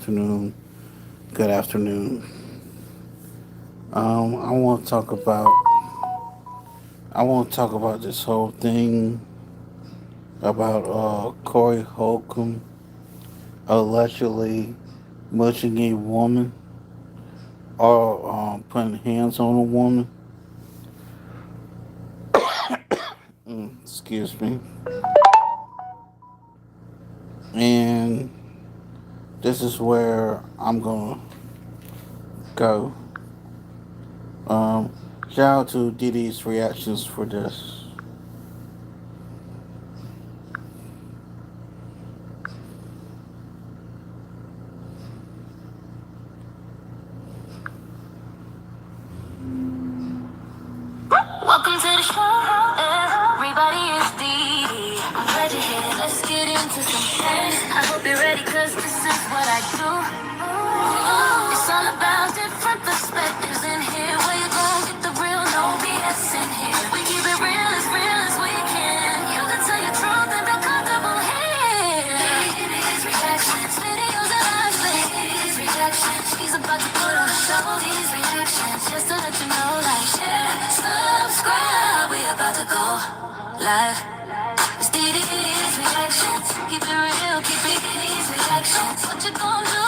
afternoon, good afternoon. I want to talk about this whole thing about Corey Holcomb allegedly mushing a woman or putting hands on a woman. Excuse me. And this is where I'm gonna go. Um, Shout out to Didi's reactions for this. Welcome to the show. Everybody is Dee. I'm glad you're here. Let's get into some things. I hope you're ready, cause this is what I do. It's all about different perspectives in here. Where you gon' get the real, no BS in here. We keep it real as we can. You can tell your truth and feel comfortable here. These reactions, videos and live these reactions. He's about to put on a show. These reactions, just to let you know, like, share, subscribe. We about to go live. It's DD's reactions. Keep it real, keep it these reactions. What you gon' do?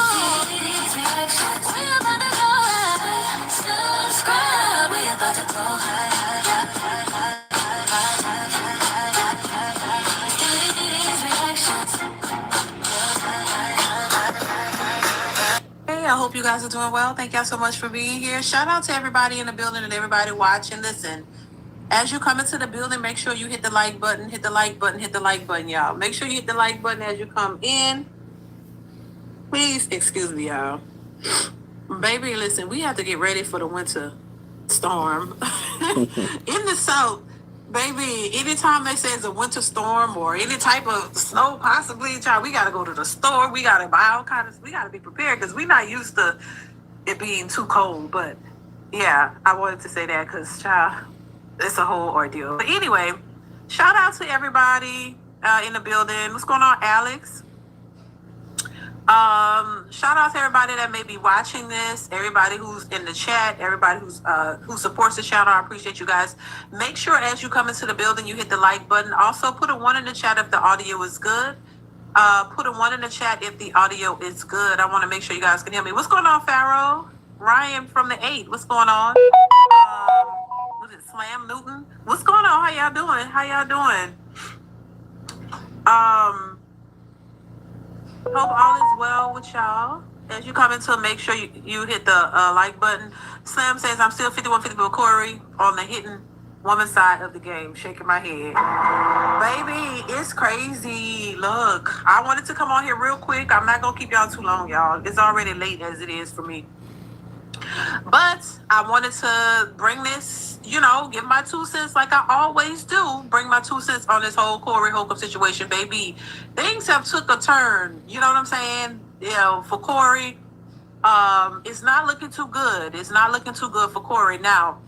These reactions. We about to go live. Subscribe. We about to go live. These reactions. Hey, I hope you guys are doing well. Thank y'all so much for being here. Shout out to everybody in the building and everybody watching. Listen, as you come into the building, make sure you hit the like button, hit the like button, hit the like button, y'all. Make sure you hit the like button as you come in. Please excuse me, y'all. Baby, listen, we have to get ready for the winter storm. In the south, baby, anytime they say it's a winter storm or any type of snow possibly, child, we gotta go to the store. We gotta buy all kinds of, we gotta be prepared because we're not used to it being too cold. But yeah, I wanted to say that because, child, it's a whole ordeal. But anyway, shout out to everybody in the building. What's going on, Alex? Shout out to everybody that may be watching this, everybody who's in the chat, everybody who supports the channel. I appreciate you guys. Make sure as you come into the building, you hit the like button. Also, put a 1 in the chat if the audio is good. Put a 1 in the chat if the audio is good. I want to make sure you guys can hear me. What's going on, Pharaoh? Ryan from the 8. What's going on? Was it Slam Newton? What's going on? How y'all doing? How y'all doing? Hope all is well with y'all. As you come into, make sure you hit the like button. Slam says, I'm still 51-50 with Corey on the hitting woman side of the game. Shaking my head. Baby, it's crazy. Look, I wanted to come on here real quick. I'm not going to keep y'all too long, y'all. It's already late as it is for me. But I wanted to bring this, give my 2 cents like I always do. Bring my 2 cents on this whole Corey Holcomb situation, baby. Things have took a turn. You know what I'm saying? For Corey, it's not looking too good. It's not looking too good for Corey. Now,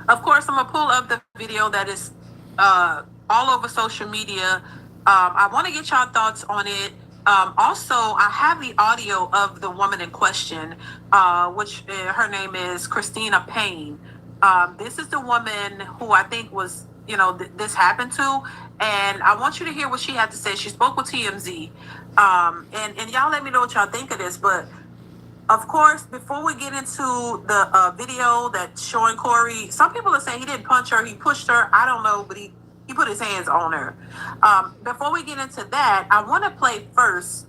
of course, I'm going to pull up the video that is all over social media. I want to get y'all thoughts on it. Also, I have the audio of the woman in question, which her name is Christina Payne. This is the woman who I think was, this happened to. And I want you to hear what she had to say. She spoke with TMZ. And y'all let me know what y'all think of this. But, of course, before we get into the video that's showing Corey, some people are saying he didn't punch her, he pushed her. I don't know, but he put his hands on her. Before we get into that, I want to play first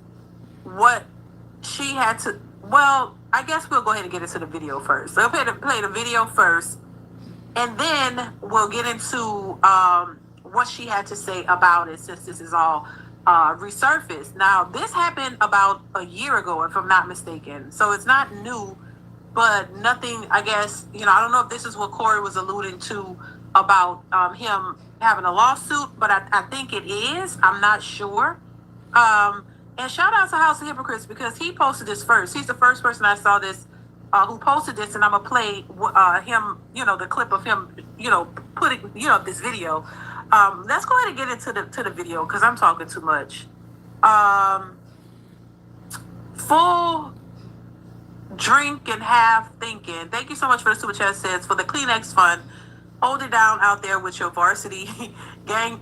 what she had to. Well, I guess we'll go ahead and get into the video first. So I'll play the video first, and then we'll get into what she had to say about it, since this is all resurfaced. Now, this happened about a year ago, if I'm not mistaken. So it's not new, but nothing, I guess, I don't know if this is what Corey was alluding to about him having a lawsuit, but I think it is. I'm not sure. And shout out to House of Hypocrites, because he posted this first. He's the first person I saw this who posted this, and I'm gonna play him, the clip of him, putting, this video. Let's go ahead and get into the video, because I'm talking too much. full drink and half thinking. Thank you so much for the super chat. Says for the Kleenex fund, hold it down out there with your varsity gang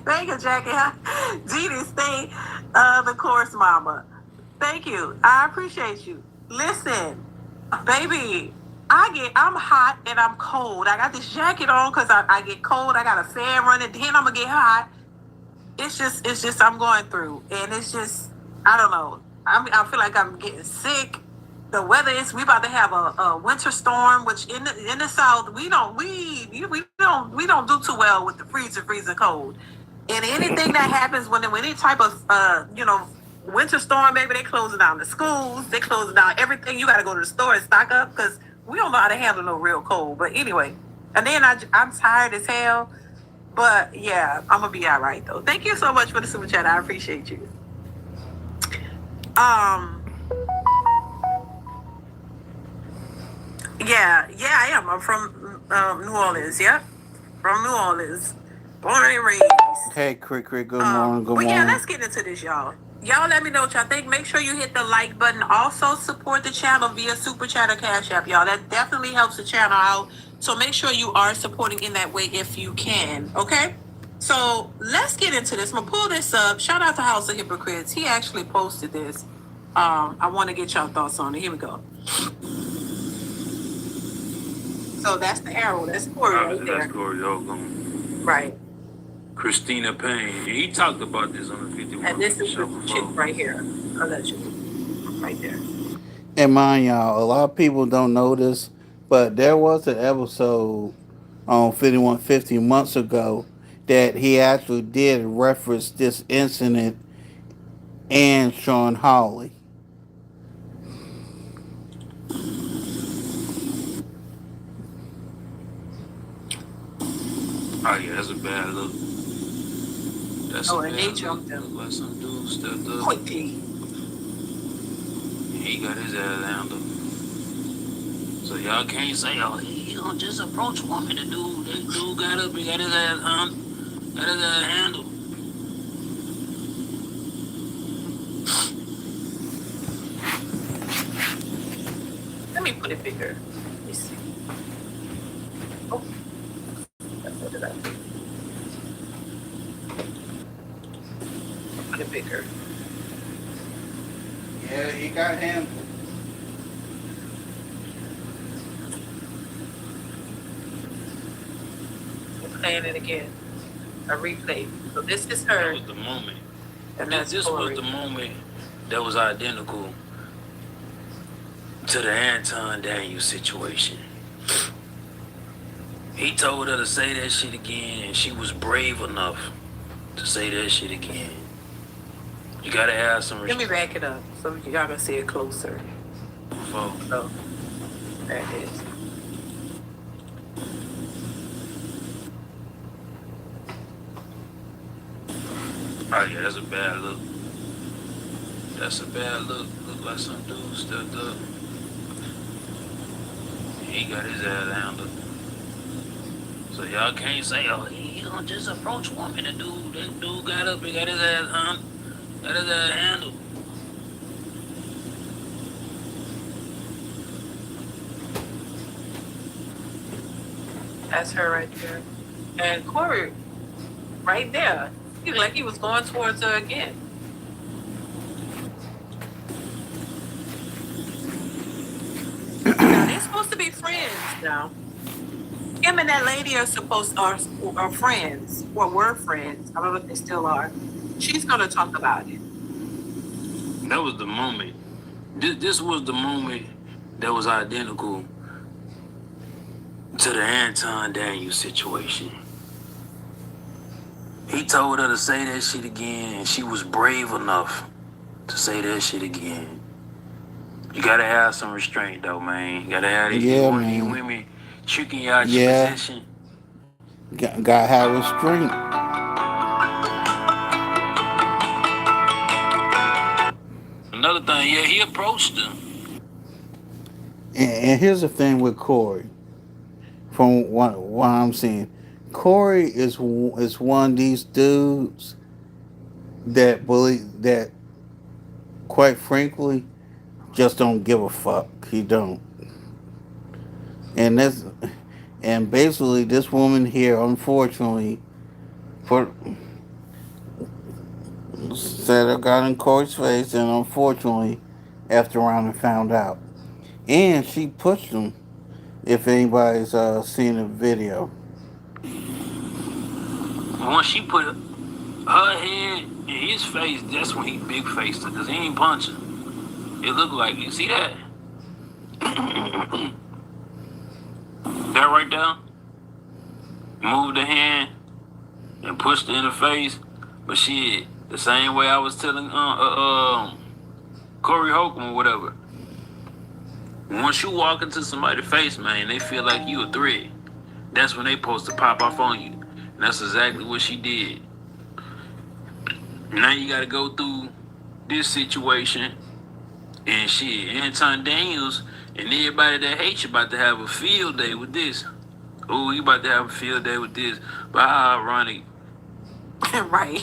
banger jacket. Didi, stay the course, mama. Thank you. I appreciate you. Listen, baby, I'm hot and I'm cold. I got this jacket on because I get cold. I got a fan running. Then I'm gonna get hot. It's just I'm going through, and it's just I don't know. I feel like I'm getting sick. The weather is we about to have a winter storm, which in the south we don't do too well with the freezing cold. And anything that happens when any type of winter storm, maybe they closing down the schools, they closing down everything. You got to go to the store and stock up because we don't know how to handle no real cold. But anyway, and then I'm tired as hell. But yeah, I'm gonna be all right though. Thank you so much for the super chat. I appreciate you. Um, yeah, I am. I'm from New Orleans. Yep, from New Orleans, born and raised. Hey, Crick, good morning, good But yeah, morning. let's get into this, y'all. Y'all let me know what y'all think. Make sure you hit the like button. Also support the channel via Super Chat or Cash App, y'all. That definitely helps the channel out. So make sure you are supporting in that way if you can. Okay? So let's get into this. I'm gonna pull this up. Shout out to House of Hypocrites. He actually posted this. I want to get y'all thoughts on it. Here we go. So that's the arrow. That's Corey right there. That's Corey Holcomb. Right. Christina Payne. He talked about this on the 51. And this is the chick right here. Allegedly. Right there. And mind y'all, a lot of people don't know this, but there was an episode on 5150 months ago that he actually did reference this incident and Sean Hawley. Oh yeah, that's a bad look. That's a and bad they look. jumped him. Look like some dude stepped up. Quickly. He got his ass handled. So y'all can't say, oh, he gonna just approach woman. The dude got up, he got his ass handled. Let me put it bigger. Let me see. Oh, that's what did I do? Put it bigger. Yeah, he got handled. We're playing it again. A replay. So this is That her. was the moment. And that's This Corey. was the moment that was identical to the Anton Daniels situation. He told her to say that shit again, and she was brave enough to say that shit again. You gotta have some Let me respect. back it up so y'all can see it closer. Before. So there it is. Oh yeah, that's a bad look. That's a bad look. Look like some dude stepped up. He got his ass handled. So y'all can't say, oh, he gonna just approach woman. That dude got up, he got his ass handled. That's her right there. And Corey, right there. He looked like he was going towards her again. Now, they're supposed to be friends now. Him and that lady are friends, or were friends. I don't know if they still are. She's gonna talk about it. That was the moment. This was the moment that was identical to the Anton Daniels situation. He told her to say that shit again, and she was brave enough to say that shit again. You gotta have some restraint, though, man. You gotta have these women tricking you out your position. Gotta have restraint. Another thing, yeah, he approached her. And here's the thing with Corey. From what I'm seeing, Corey is one of these dudes that believe that quite frankly, just don't give a fuck. He don't. And this, and basically, this woman here, unfortunately, for said it got in Corey's face, and unfortunately, after around and found out, and she pushed him. If anybody's seen the video, Once she put her head in his face, that's when he big faced her, because he ain't punching. It looked like, you see that? That right there? Moved the hand and pushed her in the face. But shit, the same way I was telling Corey Holcomb or whatever. Once you walk into somebody's face, man, they feel like you a threat. That's when they supposed to pop off on you. And that's exactly what she did. Now you gotta go through this situation. And shit, Anton Daniels and everybody that hates you about to have a field day with this. Oh, you about to have a field day with this. But how ironic. Right.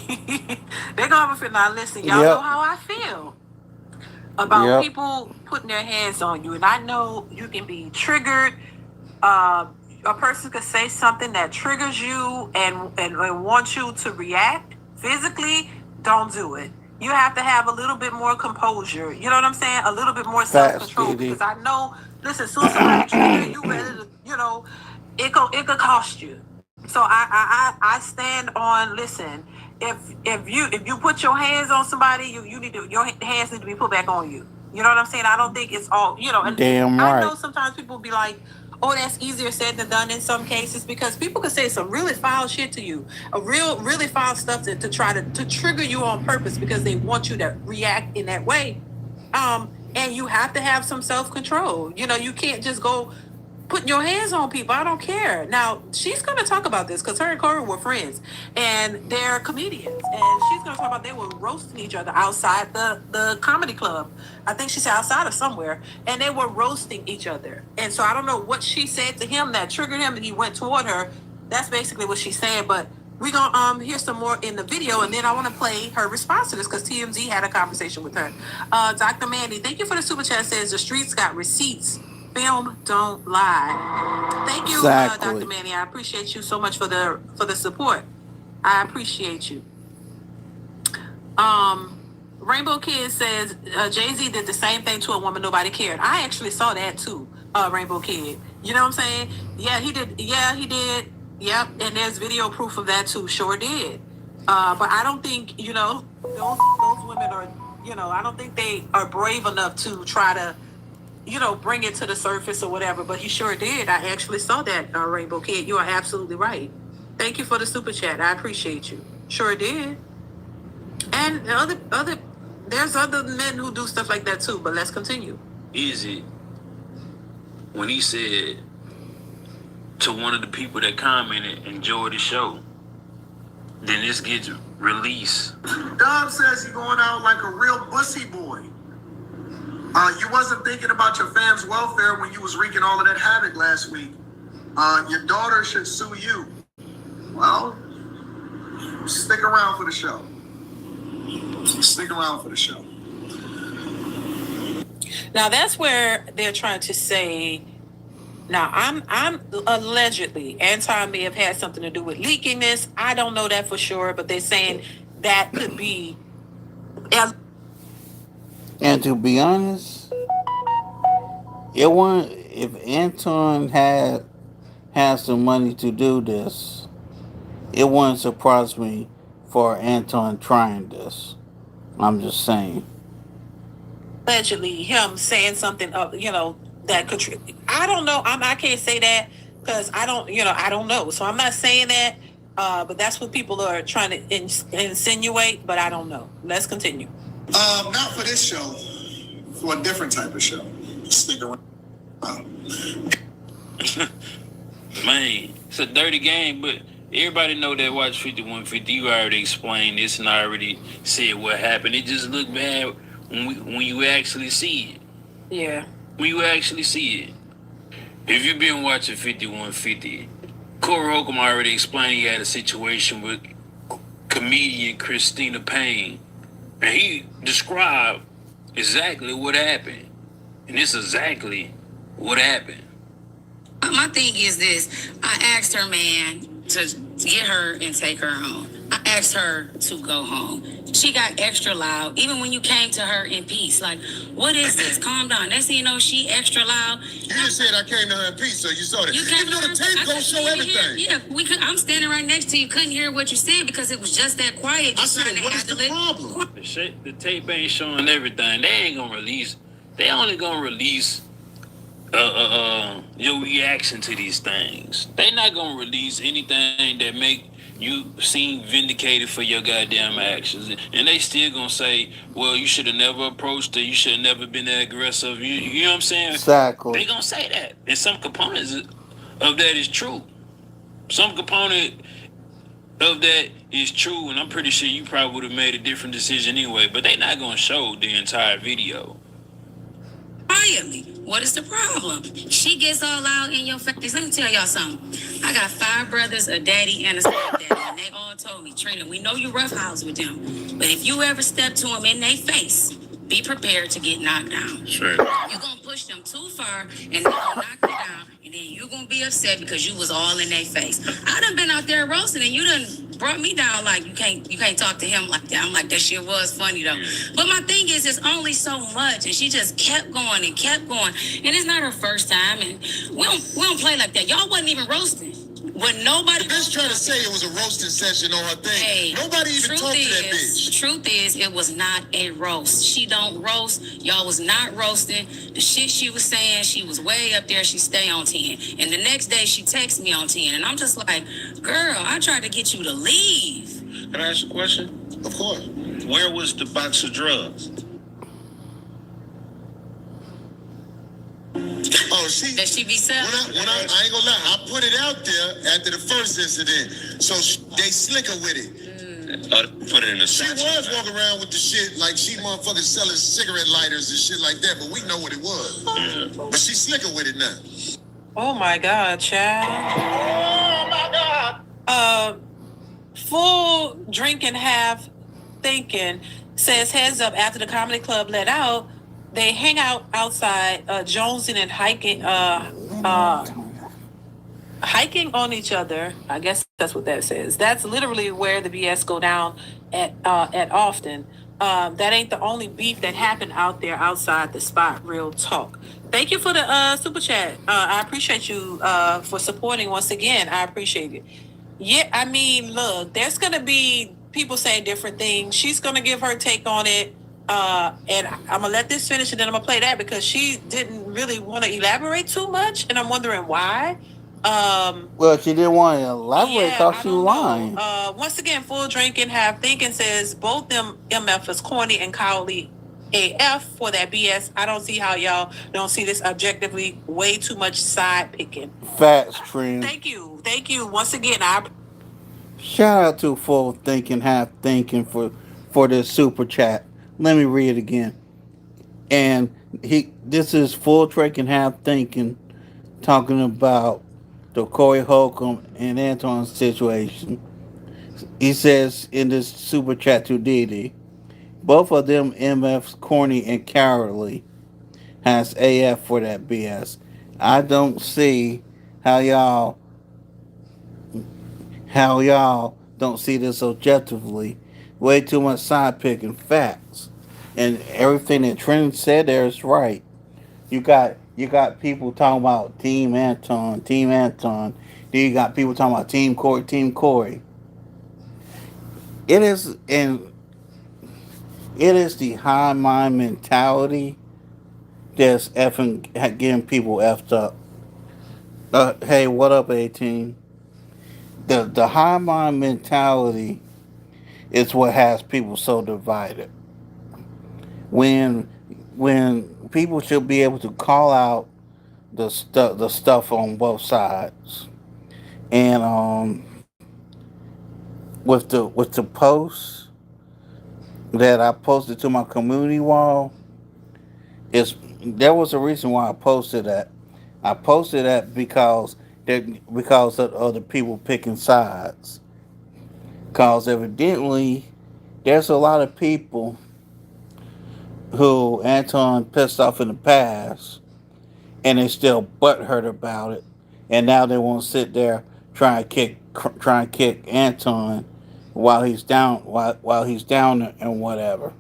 They're gonna have a feel. Now listen, y'all know how I feel about people putting their hands on you. And I know you can be triggered. A person could say something that triggers you and wants you to react physically. Don't do it. You have to have a little bit more composure. You know what I'm saying? A little bit more self-control. Because I know, listen, soon somebody trigger you, ready to, it could cost you. So I stand on, listen, if you put your hands on somebody, you need to, your hands need to be put back on you. You know what I'm saying? I don't think it's all, and damn right. I know sometimes people be like, oh, that's easier said than done in some cases, because people could say some really foul shit to you, really foul stuff to try to trigger you on purpose because they want you to react in that way. And you have to have some self-control. You can't just go putting your hands on people. I don't care. Now, she's going to talk about this because her and Corey were friends and they're comedians. And she's going to talk about they were roasting each other outside the comedy club. I think she said outside of somewhere. And they were roasting each other. And so I don't know what she said to him that triggered him and he went toward her. That's basically what she said. But we're going to hear some more in the video. And then I want to play her response to this because TMZ had a conversation with her. Dr. Mandy, thank you for the super chat. Says the streets got receipts. Film don't lie. Thank you, Dr. Manny. I appreciate you so much for the support. I appreciate you. Rainbow Kid says Jay-Z did the same thing to a woman nobody cared. I actually saw that too, Rainbow Kid. You know what I'm saying? Yeah, he did. Yeah, he did. Yep, and there's video proof of that too. Sure did. But I don't think those women are. I don't think they are brave enough to try to bring it to the surface or whatever, but he sure did. I actually saw that, Rainbow Kid. You are absolutely right. Thank you for the super chat. I appreciate you. Sure did. And there's other men who do stuff like that too, but let's continue. Easy. When he said to one of the people that commented, enjoy the show, then this gets released. Dub says you're going out like a real bussy boy. You wasn't thinking about your fam's welfare when you was wreaking all of that havoc last week. Your daughter should sue you. Well, stick around for the show. Stick around for the show. Now that's where they're trying to say. Now I'm allegedly Anton may have had something to do with leaking this. I don't know that for sure, but they're saying that could be. And to be honest, if Anton had some money to do this, it wouldn't surprise me for Anton trying this. I'm just saying. Allegedly, him saying something that could. I don't know. I can't say that because I don't know. So I'm not saying that. But that's what people are trying to insinuate. But I don't know. Let's continue. Not for this show. For a different type of show. Stick around. Man, it's a dirty game, but everybody know that watch 5150. You already explained this and I already said what happened. It just looked bad when you actually see it. Yeah. When you actually see it. If you've been watching 5150, Corey Holcomb already explained he had a situation with comedian Christina Payne. And he described exactly what happened. And it's exactly what happened. My thing is this. I asked her man to get her and take her home. I asked her to go home. She got extra loud, even when you came to her in peace. Like, what is this? Calm down. Next thing you know, she extra loud. You just said I came to her in peace, so you saw that. You came You know to the her. tape gonna show everything. Yeah, we could. I'm standing right next to you. Couldn't hear what you said because it was just that quiet. I Just said, trying to what is the handle it. problem? The tape ain't showing everything. They ain't gonna release. They only gonna release your reaction to these things. They not gonna release anything that make you seem vindicated for your goddamn actions. And they still gonna say, well, you should have never approached her. You should have never been that aggressive. You know what I'm saying? They Exactly. gonna say that. And some components of that is true. Some component of that is true, and I'm pretty sure you probably would have made a different decision anyway. But they not gonna show the entire video. Quietly. What is the problem? She gets all out in your face. Let me tell y'all something. I got 5 brothers, a daddy, and a stepdaddy, and they all told me, Trina, we know you roughhouse with them, but if you ever step to them in their face, be prepared to get knocked down. Sure. You're gonna push them too far, and they're gonna knock you down, and then you're gonna be upset because you was all in their face. I done been out there roasting, and you done brought me down like you can't talk to him like that. I'm like, that shit was funny though. But my thing is, it's only so much, and she just kept going and kept going, and it's not her first time, and we don't play like that. Y'all wasn't even roasting. When nobody Just trying to say it was a roasting session on her thing. Hey, Nobody even talked to that bitch. truth is, it was not a roast. She don't roast. Y'all was not roasting. The shit she was saying, she was way up there. She stay on 10. And the next day, she texts me on 10. And I'm just like, girl, I tried to get you to leave. Can I ask a question? Of course. Where was the box of drugs? Oh, she. That she be selling. I ain't gonna lie, I put it out there after the first incident, so they slicker with it. Put it in the She satchel. was walking around with the shit like she motherfucking selling cigarette lighters and shit like that, but we know what it was. But she slicker with it now. Oh my God, child. Oh my God. Full drinking, half thinking says heads up after the comedy club let out. They hang out outside, jonesing and hiking on each other. I guess that's what that says. That's literally where the BS go down at often. That ain't the only beef that happened out there outside the spot. Real talk. Thank you for the super chat. I appreciate you for supporting once again. I appreciate it. Yeah, I mean, look, there's gonna be people saying different things. She's gonna give her take on it. And I'm gonna let this finish and then I'm gonna play that because she didn't really want to elaborate too much, and I'm wondering why. Well, she didn't want to elaborate Yeah, because I she was don't lying. know. Once again, full drinking, half thinking says both them MF is corny and cowardly AF for that BS. I don't see how y'all don't see this objectively. Way too much side picking. Facts, Trina. Thank you. Once again, I Shout out to Full Thinking, Half Thinking for this super chat. Let me read it again. And this is Full Thinking, Half Thinking talking about the Corey Holcomb and Anton situation. He says in this super chat to Didi, both of them MF's corny and cowardly. Has AF for that BS. I don't see how y'all don't see this objectively. Way too much side picking facts. And everything that Trent said there is right. You got people talking about Team Anton, Team Anton. Then you got people talking about Team Corey, Team Corey. It is and it is the high mind mentality that's effing getting people effed up. Hey, what up, 18? The high mind mentality is what has people so divided. When when people should be able to call out the stuff on both sides, and with the post that I posted to my community wall, is there was a reason why I posted that. I posted that because of other people picking sides. Because evidently there's a lot of people who Anton pissed off in the past, and they still butthurt about it, and now they won't sit there try and kick Anton while he's down and whatever.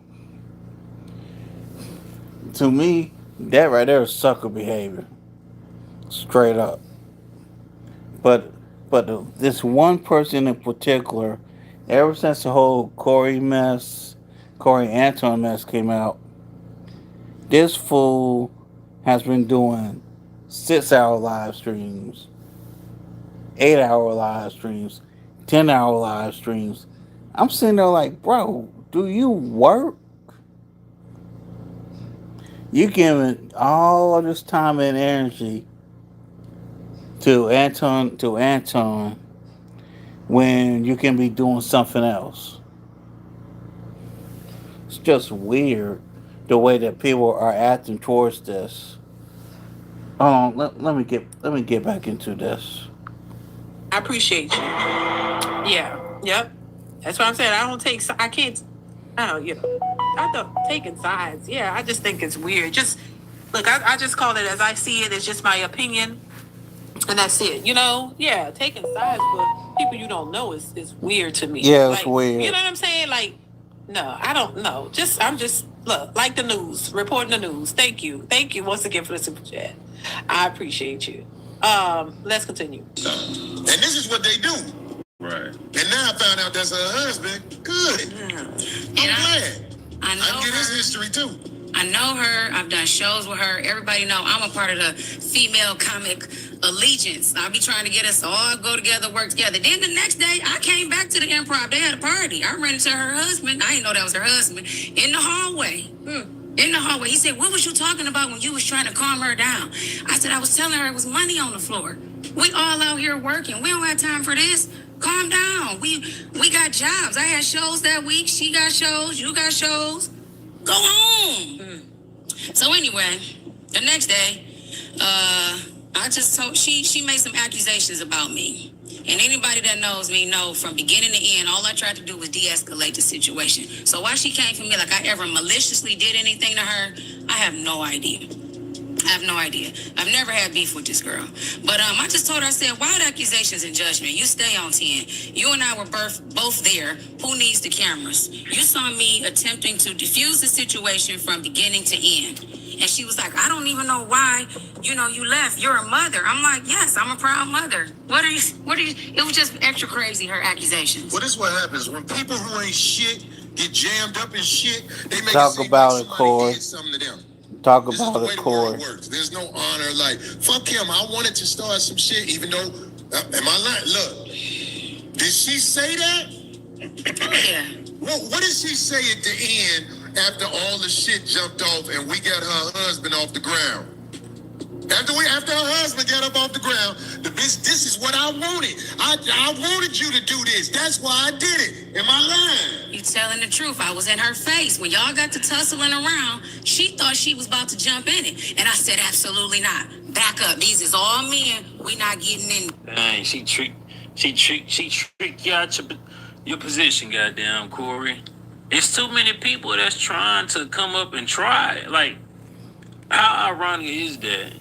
To me, that right there is sucker behavior, straight up. But this one person in particular, ever since the whole Corey Anton mess came out, this fool has been doing 6 hour live streams, 8 hour live streams, 10 hour live streams. I'm sitting there like, bro, do you work? You giving all of this time and energy to Anton when you can be doing something else. It's just weird the way that people are acting towards this. Let me get back into this. I appreciate you. Yeah. Yep. That's what I'm saying. I can't, I don't, I don't taking sides. Yeah. I just think it's weird. Just, look, I just call it as I see it. It's just my opinion. And that's it. Yeah, taking sides with people you don't know is weird to me. Yeah, it's weird. You know what I'm saying? Like, no, I don't know. I'm just, look, like the news, reporting the news. Thank you. Thank you once again for the super chat. I appreciate you. Let's continue. And this is what they do. Right. And now I found out that's her husband. Good. I'm glad. I know I get his her. history too. I know her. I've done shows with her. Everybody know I'm a part of the female comic allegiance. I'll be trying to get us all go together, work together. Then the next day, I came back to the improv. They had a party. I ran into her husband. I didn't know that was her husband in the hallway. In the hallway. He said, "What was you talking about when you was trying to calm her down?" I said, "I was telling her it was money on the floor. We all out here working. We don't have time for this. Calm down. We got jobs. I had shows that week. She got shows. You got shows. Go home." So anyway, the next day, I just told she made some accusations about me. And anybody that knows me know from beginning to end, all I tried to do was de-escalate the situation. So why she came for me like I ever maliciously did anything to her, I have no idea. I have no idea. I've never had beef with this girl. But I just told her, I said, wild accusations and judgment. You stay on 10. You and I were both there. Who needs the cameras? You saw me attempting to diffuse the situation from beginning to end. And she was like, I don't even know why, you left. You're a mother. I'm like, yes, I'm a proud mother. What are you, it was just extra crazy, her accusations. Well, this is what happens. When people who ain't shit get jammed up in shit, they make Talk it seem about like it, somebody Corey. did something to them. Talk This is about the way it, the world Corey. works. There's no honor. Like, fuck him. I wanted to start some shit, even though, am I lying? Look, did she say that? Yeah. What did she say at the end after all the shit jumped off and we got her husband off the ground? After her husband got up off the ground, the bitch, this is what I wanted. I wanted you to do this. That's why I did it. Am I lying? You telling the truth. I was in her face. When y'all got to tussling around, she thought she was about to jump in it. And I said, absolutely not. Back up. These is all men. We not getting in. Dang, she tricked you out your position, goddamn Corey. It's too many people that's trying to come up and try. Like, how ironic is that?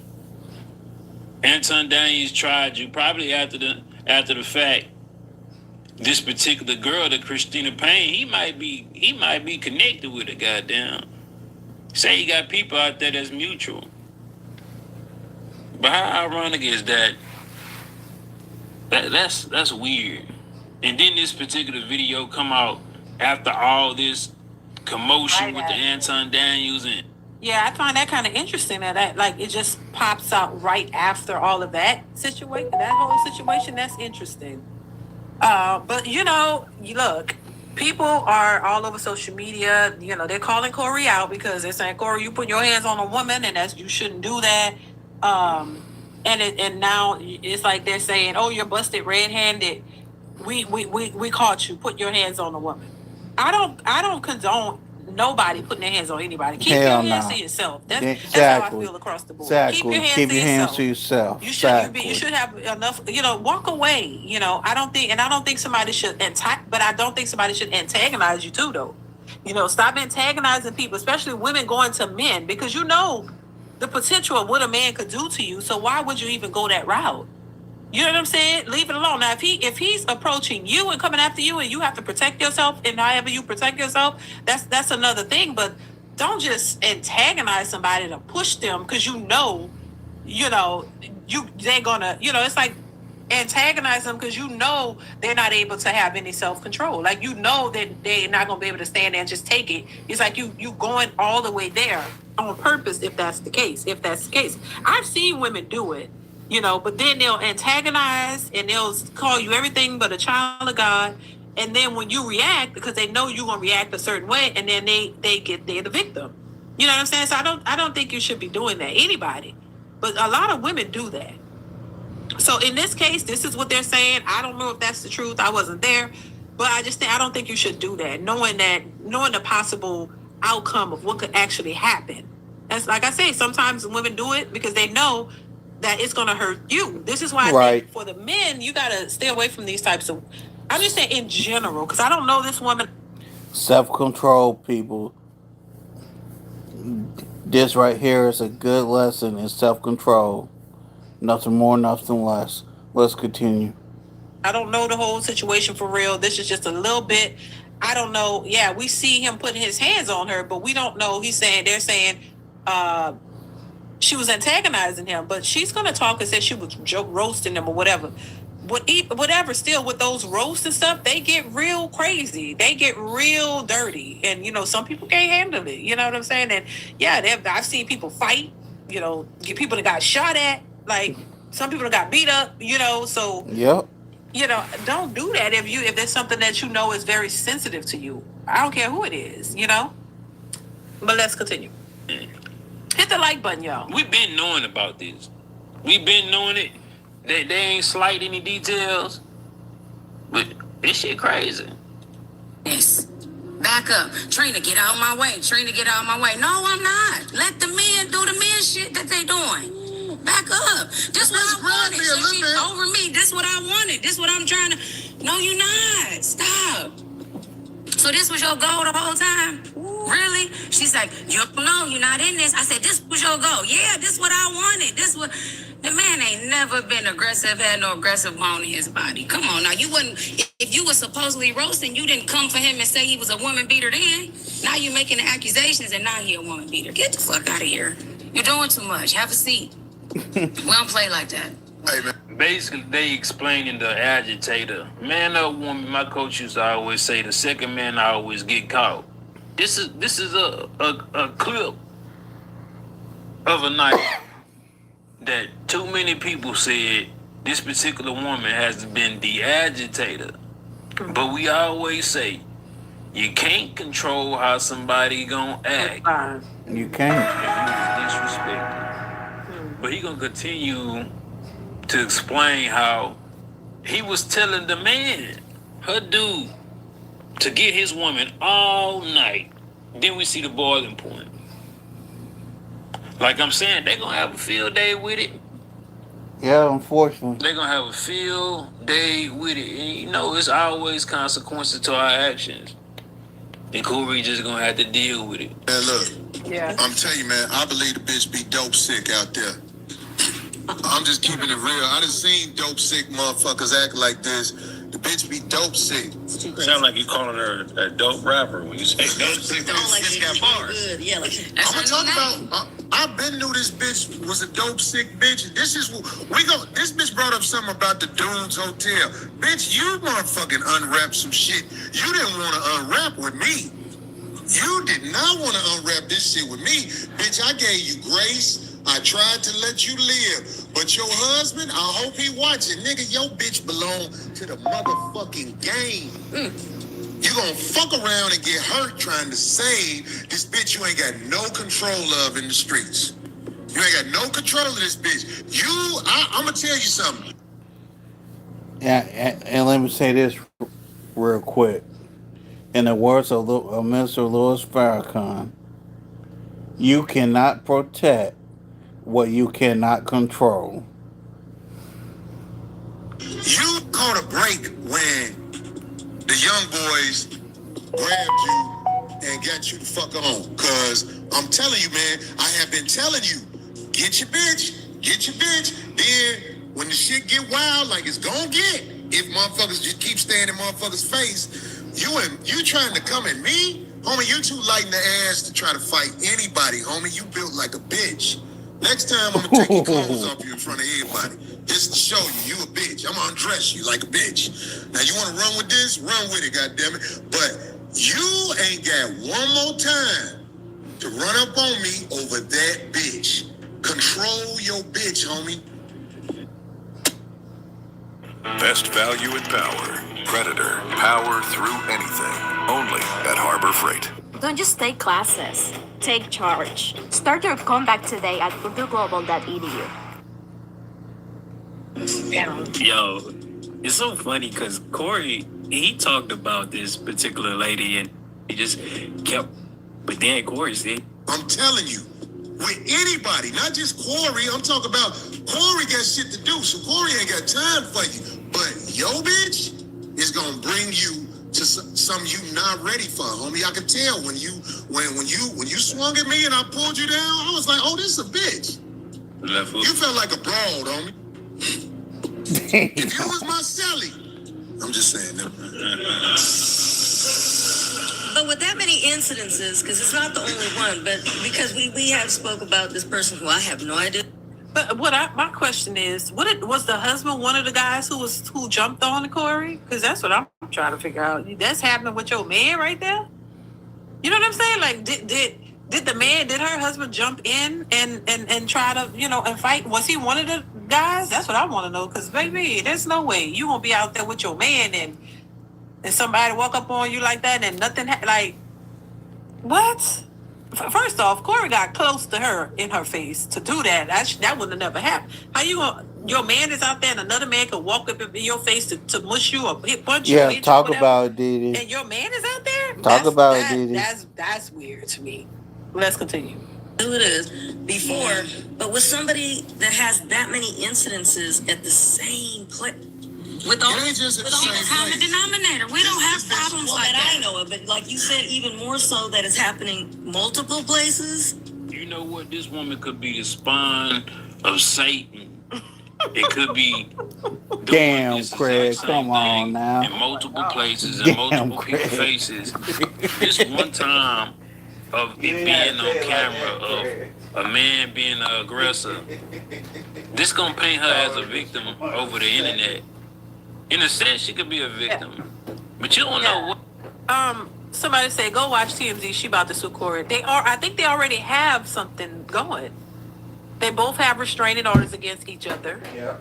Anton Daniels tried you probably after the fact. This particular girl, the Christina Payne, he might be connected with it. Goddamn, say you got people out there that's mutual. But how ironic is that? That's weird. And then this particular video come out after all this commotion with the Anton Daniels and. Yeah, I find that kind of interesting that like it just pops out right after all of that situation, that whole situation. That's interesting. But look, people are all over social media. They're calling Corey out because they're saying, Corey, you put your hands on a woman, and you shouldn't do that. And now it's like they're saying, oh, you're busted red-handed. We caught you. Put your hands on a woman. I don't condone nobody putting their hands on anybody. Keep your hands to yourself. That's how I feel across the board. Exactly. Keep your hands to yourself. You should have enough. Walk away. I don't think somebody should antagonize you too, though. Stop antagonizing people, especially women going to men, because the potential of what a man could do to you. So why would you even go that route? You know what I'm saying? Leave it alone. Now, if he's approaching you and coming after you, and you have to protect yourself, and however you protect yourself, that's another thing. But don't just antagonize somebody to push them because they're gonna. It's like antagonize them because they're not able to have any self control. Like that they're not gonna be able to stand there and just take it. It's like you going all the way there on purpose. If that's the case, I've seen women do it. But then they'll antagonize and they'll call you everything but a child of God. And then when you react, because they know you're gonna react a certain way, and then they're the victim. You know what I'm saying? So I don't think you should be doing that. Anybody, but a lot of women do that. So in this case, this is what they're saying. I don't know if that's the truth. I wasn't there, but I don't think you should do that, knowing the possible outcome of what could actually happen. That's like I say, sometimes women do it because they know that it's going to hurt you. This is why I think for the men, you got to stay away from these types of. I'm just saying in general, because I don't know this woman. Self-control, people. This right here is a good lesson in self-control. Nothing more, nothing less. Let's continue. I don't know the whole situation for real. This is just a little bit. I don't know. Yeah, we see him putting his hands on her, but we don't know. They're saying she was antagonizing him, but she's going to talk and say she was roasting him or whatever. Whatever, still with those roasts and stuff, they get real crazy. They get real dirty. And, some people can't handle it. You know what I'm saying? And yeah, I've seen people fight, people that got shot at. Like some people that got beat up, so. Yep. Don't do that if there's something that is very sensitive to you. I don't care who it is, But let's continue. Hit the like button, y'all. We've been knowing about this. We've been knowing it. They ain't slight any details. But this shit crazy. Yes. Back up. Trina, get out of my way. Trina, get out of my way. No, I'm not. Let the men do the men shit that they doing. Back up. This what I wanted. She's over me. This what I wanted. This what I'm trying to. No, you're not. Stop. So this was your goal the whole time? Really? She's like, you don't know, you're not in this. I said, this was your goal. Yeah, this what I wanted. This what. The man ain't never been aggressive, had no aggressive bone in his body. Come on now, you wouldn't. If you were supposedly roasting, you didn't come for him and say he was a woman beater then. Now you're making the accusations and now he a woman beater. Get the fuck out of here. You're doing too much. Have a seat. We don't play like that. Hey, man. Basically, they explaining the agitator. Man or woman, my coach used to always say the second man always get caught. This is a clip of a night that too many people said this particular woman has been the agitator. But we always say you can't control how somebody gonna act. You can't. If you disrespect. But he gonna continue to explain how he was telling the man, her dude, to get his woman all night. Then we see the boiling point. Like I'm saying, they're gonna have a field day with it. Yeah, unfortunately. They're gonna have a field day with it. And it's always consequences to our actions. And Corey just gonna have to deal with it. Man, look. Yeah. I'm telling you, man, I believe the bitch be dope sick out there. I'm just keeping it real. I done seen dope sick motherfuckers act like this. The bitch be dope sick. Sound like you calling her a dope rapper when you say dope sick. It's got bars. Yeah, like, I'm talking about. I've been knew this bitch was a dope sick bitch. This is This bitch brought up something about the Dunes Hotel. Bitch, you motherfucking unwrap some shit. You didn't want to unwrap with me. You did not want to unwrap this shit with me, bitch. I gave you grace. I tried to let you live. But your husband, I hope he watching. Nigga, your bitch belong to the motherfucking game. You gonna fuck around and get hurt trying to save this bitch you ain't got no control of in the streets. You ain't got no control of this bitch. I'm gonna tell you something. Yeah, and let me say this real quick. In the words of Mr. Louis Farrakhan, you cannot protect what you cannot control. You caught a break when the young boys grabbed you and got you the fuck on. Cause I'm telling you, man, I have been telling you, get your bitch. Then when the shit get wild, like it's gonna get, if motherfuckers just keep staying in motherfuckers' face, you trying to come at me? Homie, you too light in the ass to try to fight anybody, homie. You built like a bitch. Next time I'm gonna take your clothes off you in front of everybody. Just to show you a bitch. I'm gonna undress you like a bitch. Now you wanna run with this? Run with it, goddammit. But you ain't got one more time to run up on me over that bitch. Control your bitch, homie. Best value in power. Predator. Power through anything. Only at Harbor Freight. Don't just take classes. Take charge. Start your comeback today at urduglobal.edu. Yo, it's so funny because Corey, he talked about this particular lady and he just kept, but then Corey said, I'm telling you, with anybody, not just Corey, I'm talking about Corey got shit to do, so Corey ain't got time for you. But yo bitch is gonna bring you to some you not ready for, homie. I can tell when you swung at me and I pulled you down, I was like, oh, this is a bitch. You felt like a broad, homie. If you was my Sally, I'm just saying that. But with that many incidences, because it's not the only one, but because we have spoke about this person who I have no idea. But my question is, was the husband one of the guys who jumped on the Corey? Because that's what I'm trying to figure out. That's happening with your man right there. You know what I'm saying? Like, did her husband jump in and try to and fight? Was he one of the guys? That's what I want to know. Because baby, there's no way you gonna be out there with your man and somebody walk up on you like that and nothing like what? First off, Corey got close to her in her face to do that. That would have never happened. How you gonna? Your man is out there, and another man could walk up in your face to mush you or punch you. Yeah, talk about it, Didi. And your man is out there. Talk about it, Didi. That's weird to me. Let's continue. Who it is before, but with somebody that has that many incidences at the same place. With all the common denominator. We don't have problems like that. I know it, but like you said, even more so that it's happening multiple places. you know what? This woman could be the spawn of Satan. It could be. Damn, Craig, come on now. In multiple places, in multiple people's faces. This one time of it being on camera of a man being an aggressor. This gonna paint her as a victim over the internet. In a sense, she could be a victim, but you don't know what. Somebody say go watch TMZ. She about to sue Corey. I think they already have something going. They both have restraining orders against each other. Yeah.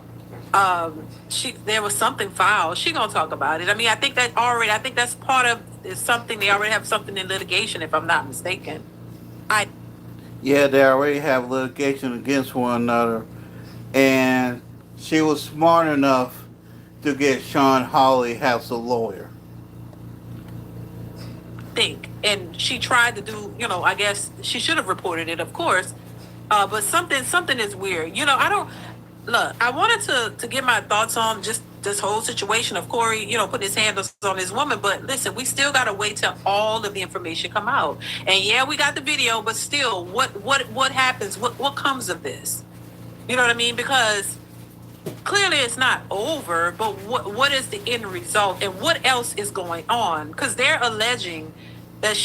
There was something filed. She gonna talk about it. I mean, I think that's part of something. They already have something in litigation, if I'm not mistaken. Yeah, they already have litigation against one another, and she was smart enough to get Sean Hawley as a lawyer. And she tried to do. I guess she should have reported it, of course. But something is weird. I wanted to get my thoughts on just this whole situation of Corey, putting his hands on his woman. But listen, we still got to wait till all of the information come out. And yeah, we got the video, but still, what happens? What comes of this? You know what I mean? Because clearly it's not over, but what is the end result? And what else is going on? Because they're alleging that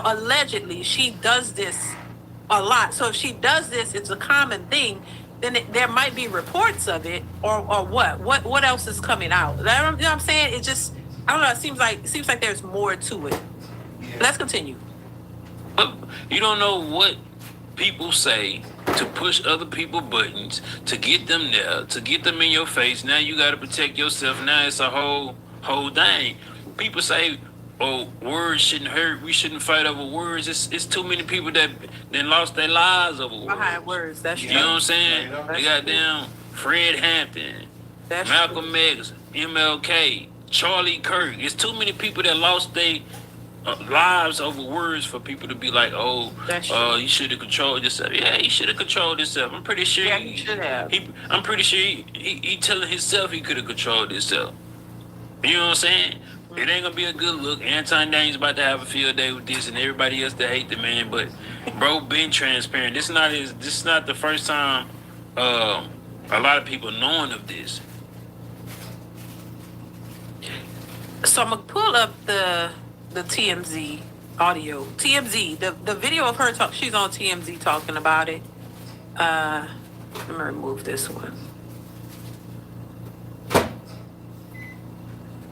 allegedly she does this a lot. So if she does this, it's a common thing. Then there might be reports of it, or what? What else is coming out? You know what I'm saying? It just, I don't know. It seems like there's more to it. Yeah. Let's continue. You don't know what people say to push other people buttons to get them there, to get them in your face. Now you got to protect yourself. Now it's a whole thing. People say, "Oh, words shouldn't hurt. We shouldn't fight over words." It's too many people that then lost their lives over words. Behind words, that's true. You know what I'm saying? They got down Fred Hampton, that's Malcolm X, MLK, Charlie Kirk. It's too many people that lost their lives over words for people to be like, "Oh, you should have controlled yourself." Yeah, he should have controlled himself. I'm pretty sure. Yeah, he should have. I'm pretty sure he telling himself he could have controlled himself. You know what I'm saying? It ain't gonna be a good look. Anton Daniels about to have a field day with this, and everybody else that hate the man. But bro, been transparent. This is not the first time. A lot of people knowing of this. So I'm gonna pull up the TMZ audio. TMZ, the video of her talk. She's on TMZ talking about it. Let me remove this one.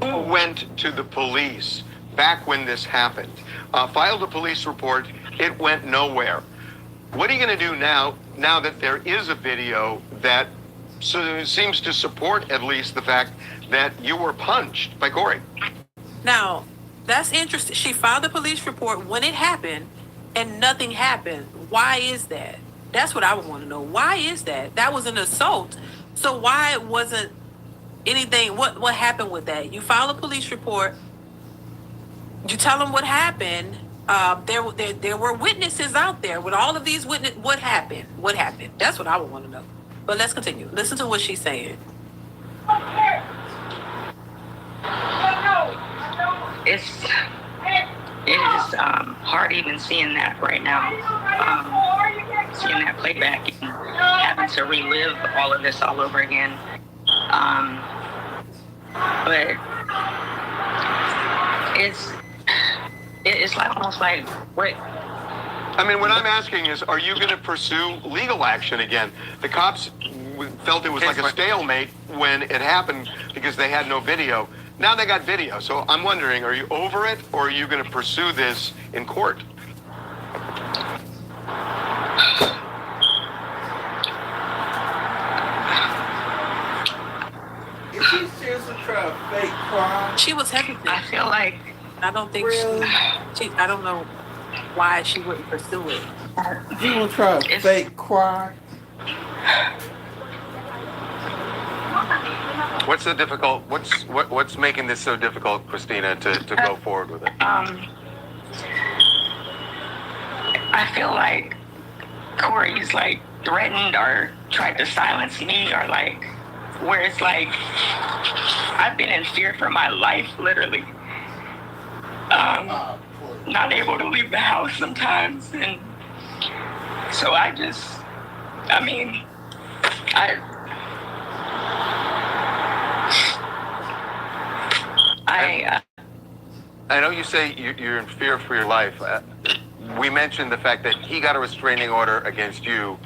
Who went to the police back when this happened? Filed a police report. It went nowhere. What are you going to do now that there is a video that seems to support at least the fact that you were punched by Corey? Now, that's interesting. She filed a police report when it happened, and nothing happened. Why is that? That's what I would want to know. Why is that? That was an assault. So why wasn't anything? What happened with that? You file a police report. You tell them what happened. There were witnesses out there with all of these witnesses. What happened? What happened? That's what I would want to know. But let's continue. Listen to what she's saying. It is hard even seeing that right now. Seeing that playback and having to relive all of this all over again. But it's like almost like what. I mean, what I'm asking is, are you going to pursue legal action again? The cops felt it was like a stalemate when it happened because they had no video. Now they got video. So I'm wondering, are you over it, or are you going to pursue this in court? Is she seriously trying to fake crime? She was hesitant. I feel like I don't think she. I don't know why she wouldn't pursue it. People try to fake crime. What's what's making this so difficult, Christina, to go forward with it? I feel like Corey's like threatened or tried to silence me, or like where it's like I've been in fear for my life, literally. Not able to leave the house sometimes, and so I know you say you're in fear for your life. We mentioned the fact that he got a restraining order against you.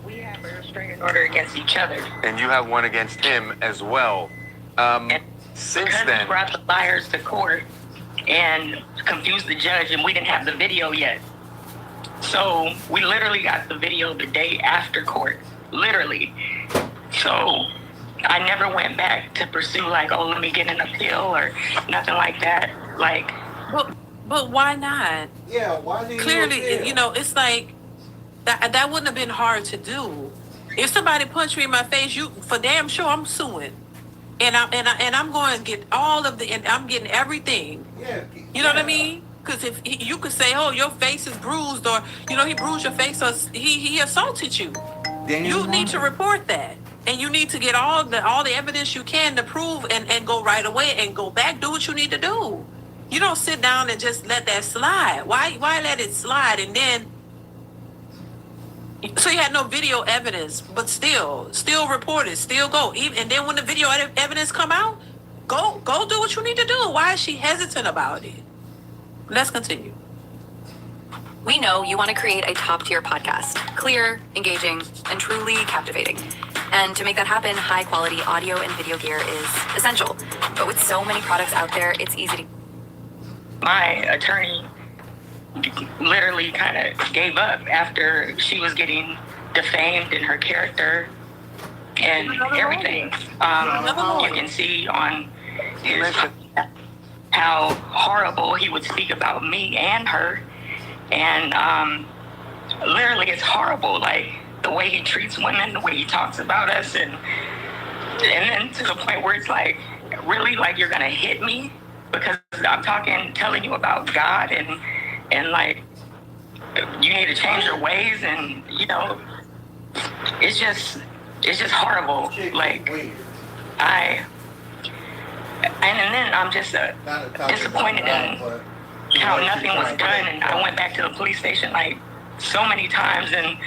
We have a restraining order against each other. And you have one against him as well. Since then, he brought the liars to court and confused the judge, and we didn't have the video yet. So we literally got the video the day after court, literally. So I never went back to pursue like, oh, let me get an appeal or nothing like that. Like, but why not? Yeah, why do you clearly, appeal? it's like that wouldn't have been hard to do. If somebody punched me in my face, for damn sure I'm suing, and I'm going to get all of and I'm getting everything. Yeah, you know what I mean? Because if you could say, oh, your face is bruised, or he bruised your face, or he assaulted you, you need to report that. And you need to get all the evidence you can to prove and go right away and go back, do what you need to do. You don't sit down and just let that slide. Why let it slide? And then, so you had no video evidence, but still report it, still go. And then when the video evidence come out, go do what you need to do. Why is she hesitant about it? Let's continue. We know you want to create a top-tier podcast, clear, engaging, and truly captivating. And to make that happen, high-quality audio and video gear is essential. But with so many products out there, it's easy to... My attorney literally kind of gave up after she was getting defamed in her character and everything. You can see on his how horrible he would speak about me and her. And literally it's horrible, like the way he treats women, the way he talks about us, and then to the point where it's like, really, like you're gonna hit me because I'm telling you about God, and like you need to change your ways, and it's just horrible. Like And then I'm just disappointed in how nothing was done. And I went back to the police station like so many times, and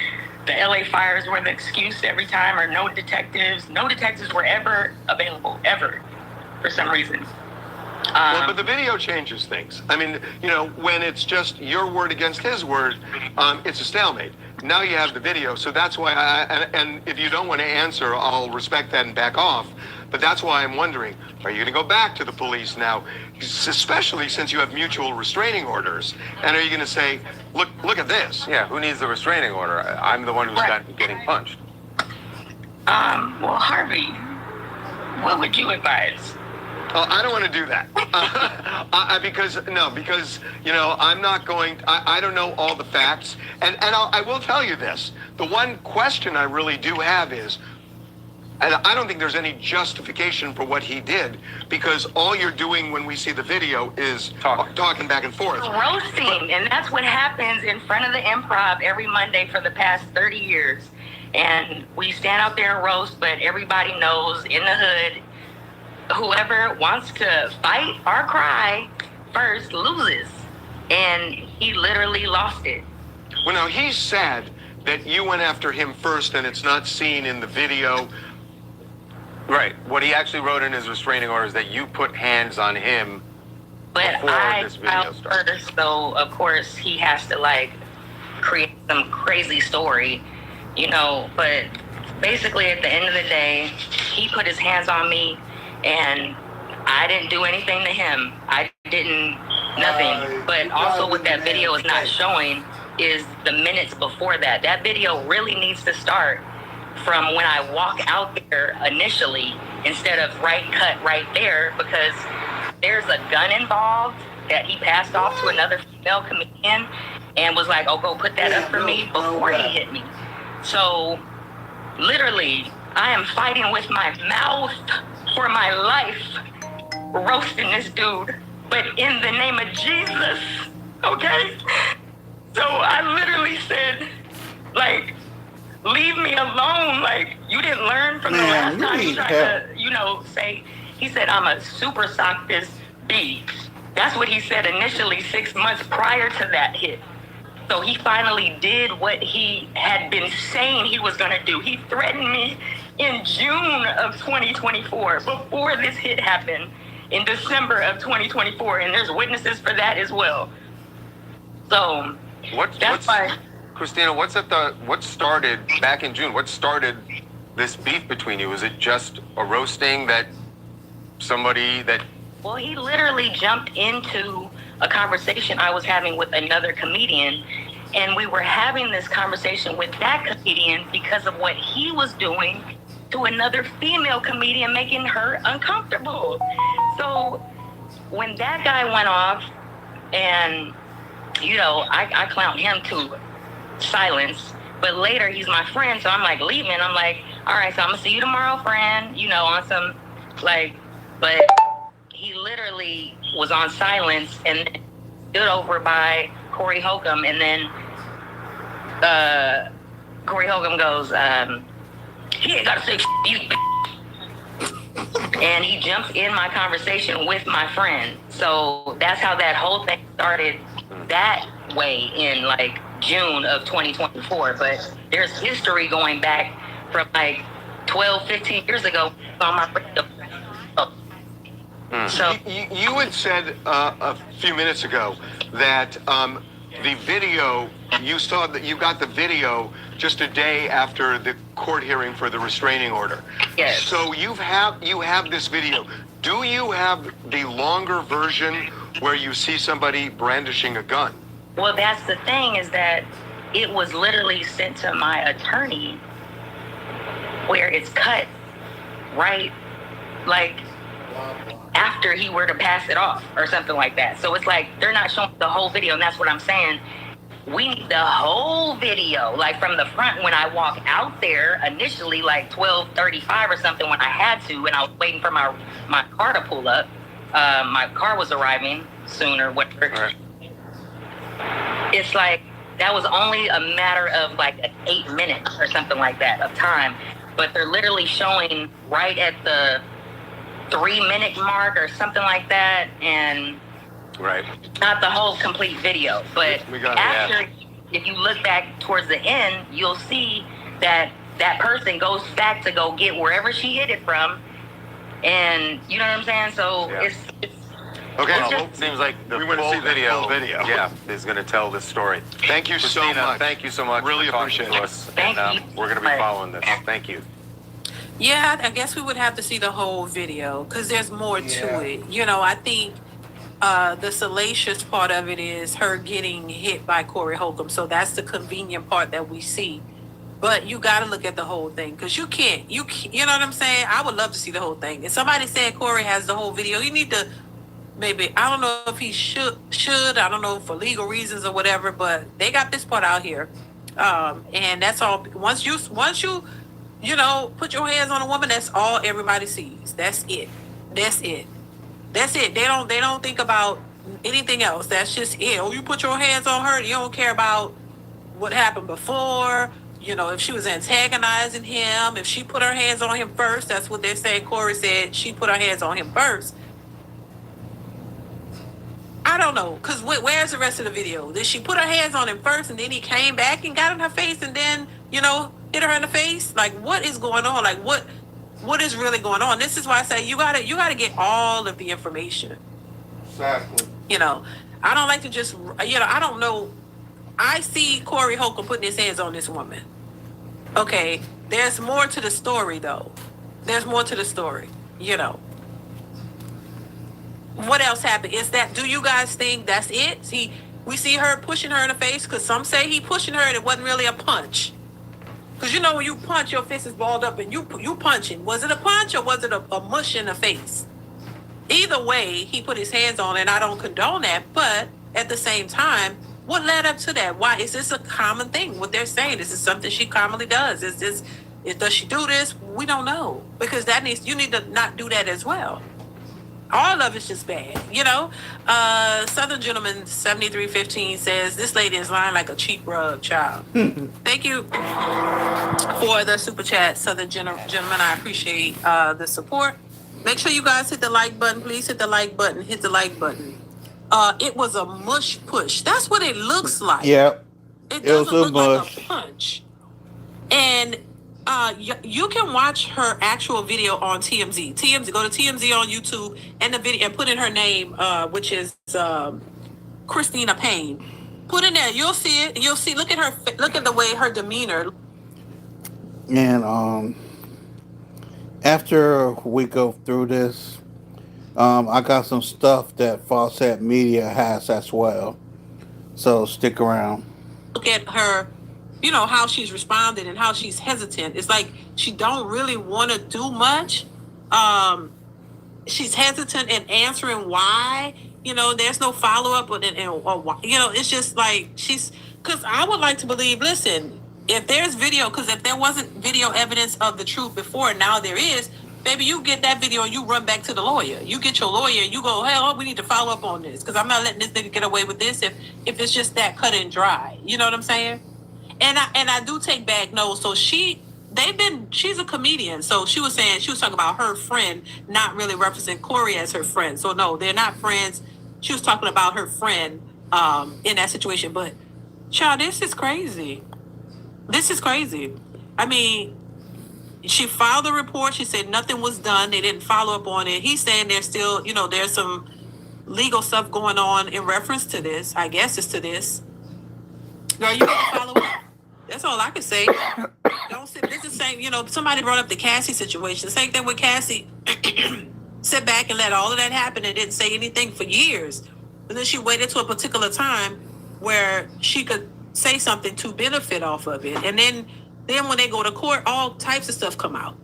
the LA fires were the excuse every time, or no detectives. No detectives were ever available, ever, for some reason. Well, but the video changes things. I mean, you know, when it's just your word against his word, it's a stalemate. Now you have the video, so that's why and if you don't want to answer, I'll respect that and back off. But that's why I'm wondering, are you going to go back to the police now, especially since you have mutual restraining orders? And are you going to say, look at this? Yeah, who needs the restraining order? I'm the one who's getting punched. Well, Harvey, what would you advise? Oh, I don't want to do that. Because, you know, I'm not going, I don't know all the facts. And I will tell you this. The one question I really do have is, and I don't think there's any justification for what he did, because all you're doing when we see the video is talking back and forth. Roasting, and that's what happens in front of the Improv every Monday for the past 30 years. And we stand out there and roast, but everybody knows in the hood, whoever wants to fight or cry first loses. And he literally lost it. Well, now, he's sad that you went after him first and it's not seen in the video. Right. What he actually wrote in his restraining order is that you put hands on him before this video started. First, so of course he has to like create some crazy story, you know, but basically at the end of the day, he put his hands on me and I didn't do anything to him. I didn't, nothing. But also what that video is not showing is the minutes before that. That video really needs to start from when I walk out there initially instead of cut right there, because there's a gun involved that he passed off to another female comedian and was like, oh, go put that up for me before he hit me. So literally, I am fighting with my mouth for my life, roasting this dude, but in the name of Jesus, okay? So I literally said, like, leave me alone. Like, you didn't learn from the last time you tried to, you know, say, he said, I'm a super sock this B. That's what he said initially 6 months prior to that hit. So he finally did what he had been saying he was gonna do. He threatened me in June of 2024, before this hit happened, in December of 2024, and there's witnesses for that as well. So, that's why... Christina, what started back in June? What started this beef between you? Was it just a roasting that somebody that... Well, he literally jumped into a conversation I was having with another comedian, and we were having this conversation with that comedian because of what he was doing to another female comedian, making her uncomfortable. So when that guy went off, and, you know, I clown him to silence, but later he's my friend, so I'm like leaving. I'm like, all right, so I'm gonna see you tomorrow, friend, you know, on some, like, but he literally was on silence and then stood over by Corey Holcomb, and then Corey Holcomb goes, he ain't gotta say you. And he jumps in my conversation with my friend. So that's how that whole thing started that way in like June of 2024. But there's history going back from like 12, 15 years ago on my radio. So you had said a few minutes ago that the video, you saw that you got the video just a day after the court hearing for the restraining order. Yes. So you have this video. Do you have the longer version where you see somebody brandishing a gun? Well, that's the thing, is that it was literally sent to my attorney where it's cut right, like, after he were to pass it off or something like that. So it's like they're not showing the whole video, and that's what I'm saying. We need the whole video, like from the front when I walk out there initially, like 12:35 or something when I had to, and I was waiting for my car to pull up. My car was arriving soon or whatever. Right. It's like that was only a matter of like 8 minutes or something like that of time, but they're literally showing right at the 3-minute mark or something like that, and Right. not the whole complete video. But We got it, after, if you look back towards the end, you'll see that that person goes back to go get wherever she hid it from, and you know what I'm saying. So it's Okay. It's Well, just- seems like the We wanna full see the video. full video. Yeah, is going to tell this story. Thank you so Christina, much. thank you so much. Really for talking appreciate to it. us. Thank and, you. We're going to be following this. Thank you. Yeah, I guess we would have to see the whole video because there's more to it. You know, I think the salacious part of it is her getting hit by Corey Holcomb. So that's the convenient part that we see. But you got to look at the whole thing because you can't, you know what I'm saying? I would love to see the whole thing. If somebody said Corey has the whole video, you need to maybe, I don't know if he should, I don't know for legal reasons or whatever, but they got this part out here. And that's all. Once you, you know, put your hands on a woman, that's all everybody sees. That's it. That's it. That's it. They don't think about anything else. That's just it. Oh, you put your hands on her, you don't care about what happened before. You know, if she was antagonizing him, if she put her hands on him first, that's what they're saying. Corey said she put her hands on him first. I don't know, because where's the rest of the video? Did she put her hands on him first and then he came back and got in her face and then, you know, hit her in the face? Like, what is going on? Like, what is really going on? This is why I say you gotta get all of the information. Exactly. You know, I don't like to just, you know, I don't know. I see Corey Holcomb putting his hands on this woman. Okay, there's more to the story, though. There's more to the story, you know. What else happened? Is that, do you guys think that's it? See, we see her pushing her in the face, because some say he pushing her and it wasn't really a punch. Because you know when you punch, your fist is balled up and you punching. Was it a punch or was it a mush in the face? Either way, he put his hands on it, and I don't condone that, but at the same time, what led up to that? Why is this a common thing? What they're saying, is this something she commonly does? Does she do this? We don't know, because you need to not do that as well. All of it's just bad, you know. Southern Gentleman 7315 says this lady is lying like a cheap rug, child. Thank you for the super chat, Southern Gentleman. I appreciate the support. Make sure you guys hit the like button. Please hit the like button. Hit the like button. It was a mush push. That's what it looks like. Yep. It was doesn't a look mush. like a punch. And you can watch her actual video on TMZ. Go to TMZ on YouTube and the video, and put in her name, which is Christina Payne. Put in there. You'll see it. You'll see. Look at her. Look at the way her demeanor. And after we go through this, I got some stuff that Fawcett Media has as well. So stick around. Look at her, you know, how she's responded and how she's hesitant. It's like she don't really want to do much. She's hesitant in answering why. You know, there's no follow-up or why. You know, it's just like because I would like to believe, listen, if there's video, because if there wasn't video evidence of the truth before, now there is, baby, you get that video and you run back to the lawyer. You get your lawyer and you go, hell, we need to follow up on this, because I'm not letting this nigga get away with this if it's just that cut and dry. You know what I'm saying? And I do take back no. So she's a comedian. So she was talking about her friend, not really referencing Corey as her friend. So no, they're not friends. She was talking about her friend in that situation. But child, this is crazy. This is crazy. I mean, she filed a report. She said nothing was done. They didn't follow up on it. He's saying there's still, you know, there's some legal stuff going on in reference to this. I guess it's to this. Girl, you got to follow up. That's all I can say. Don't sit. This is the same. You know, somebody brought up the Cassie situation. The same thing with Cassie. Sit back and let all of that happen and didn't say anything for years. And then she waited to a particular time where she could say something to benefit off of it. And then when they go to court, all types of stuff come out.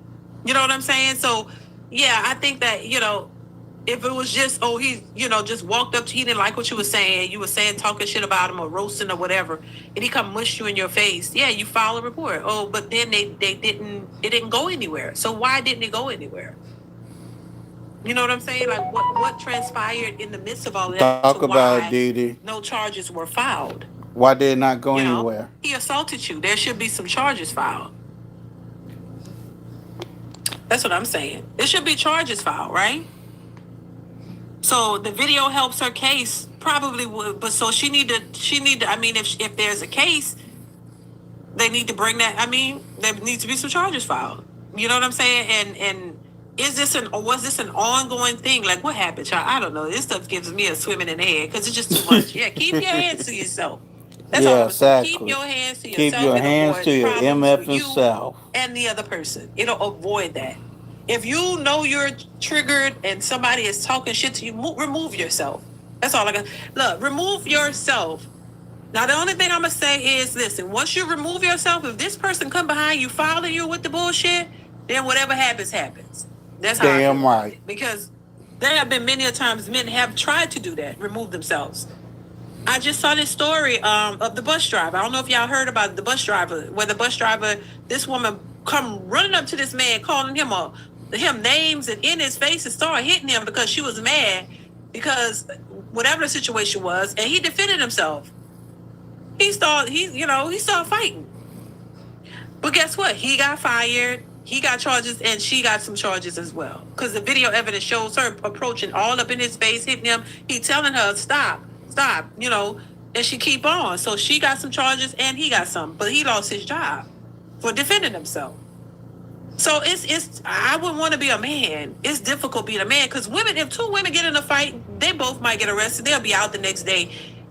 You know what I'm saying? So, yeah, I think that, you know, if it was just, he, you know, just walked up to you, he didn't like what you were saying talking shit about him or roasting or whatever, and he come mush you in your face, yeah, you file a report. But then it didn't go anywhere. So why didn't it go anywhere? You know what I'm saying? Like, what transpired in the midst of all of that? Talk about it, Didi. No charges were filed. Why did it not go anywhere? He assaulted you. There should be some charges filed. That's what I'm saying. It should be charges filed, right? So the video helps her case, probably would, but so she need to. I mean, if there's a case, they need to bring that. I mean, there needs to be some charges filed. You know what I'm saying? And was this an ongoing thing? Like, what happened, child? I don't know. This stuff gives me a swimming in the head because it's just too much. Yeah, keep your hands to yourself. That's all I'm saying. Keep your hands to yourself. Keep your hands to your MF self and the other person. It'll avoid that. If you know you're triggered and somebody is talking shit to you, remove yourself. That's all I got. Look, remove yourself. Now, the only thing I'm going to say is, listen, once you remove yourself, if this person come behind you, following you with the bullshit, then whatever happens, happens. That's how I feel about it. Because there have been many times men have tried to do that, remove themselves. I just saw this story of the bus driver. I don't know if y'all heard about the bus driver, where the bus driver, this woman come running up to this man, calling him names and in his face and started hitting him because she was mad because whatever the situation was, and he defended himself. He started fighting. But guess what? He got fired. He got charges, and she got some charges as well. Because the video evidence shows her approaching all up in his face, hitting him. He telling her, stop, and she keep on. So she got some charges, and he got some. But he lost his job for defending himself. So it's I wouldn't want to be a man. It's difficult being a man because if two women get in a fight, they both might get arrested. They'll be out the next day.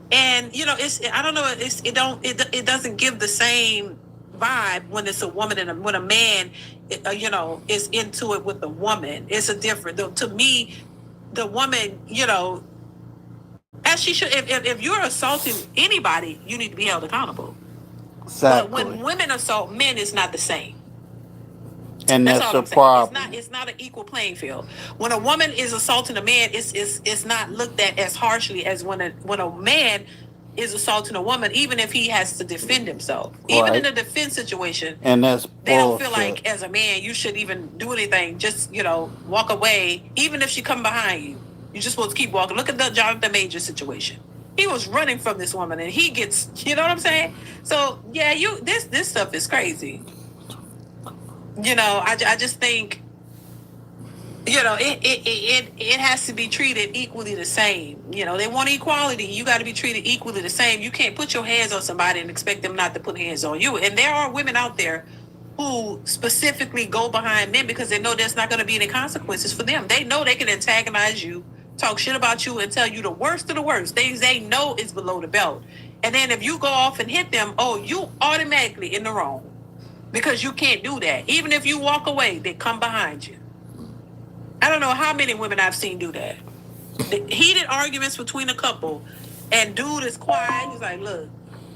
And I don't know. It doesn't give the same vibe when it's a woman and when a man, is into it with the woman. It's a different. To me, the woman, as she should. If you're assaulting anybody, you need to be held accountable. Exactly. But when women assault men, it's not the same. And that's a problem. It's not an equal playing field. When a woman is assaulting a man, it's not looked at as harshly as when a man is assaulting a woman, even if he has to defend himself. Right. Even in a defense situation, and they don't feel like as a man you should even do anything. Just walk away. Even if she come behind you, you're just supposed to keep walking. Look at the Jonathan Major situation. He was running from this woman, and he gets. You know what I'm saying? So yeah, this stuff is crazy. I just think, it has to be treated equally the same. They want equality. You got to be treated equally the same. You can't put your hands on somebody and expect them not to put hands on you. And there are women out there who specifically go behind men because they know there's not going to be any consequences for them. They know they can antagonize you, talk shit about you, and tell you the worst of the worst. Things they know is below the belt. And then if you go off and hit them, you automatically in the wrong. Because you can't do that. Even if you walk away, they come behind you. I don't know how many women I've seen do that. The heated arguments between a couple, and dude is quiet. He's like, look.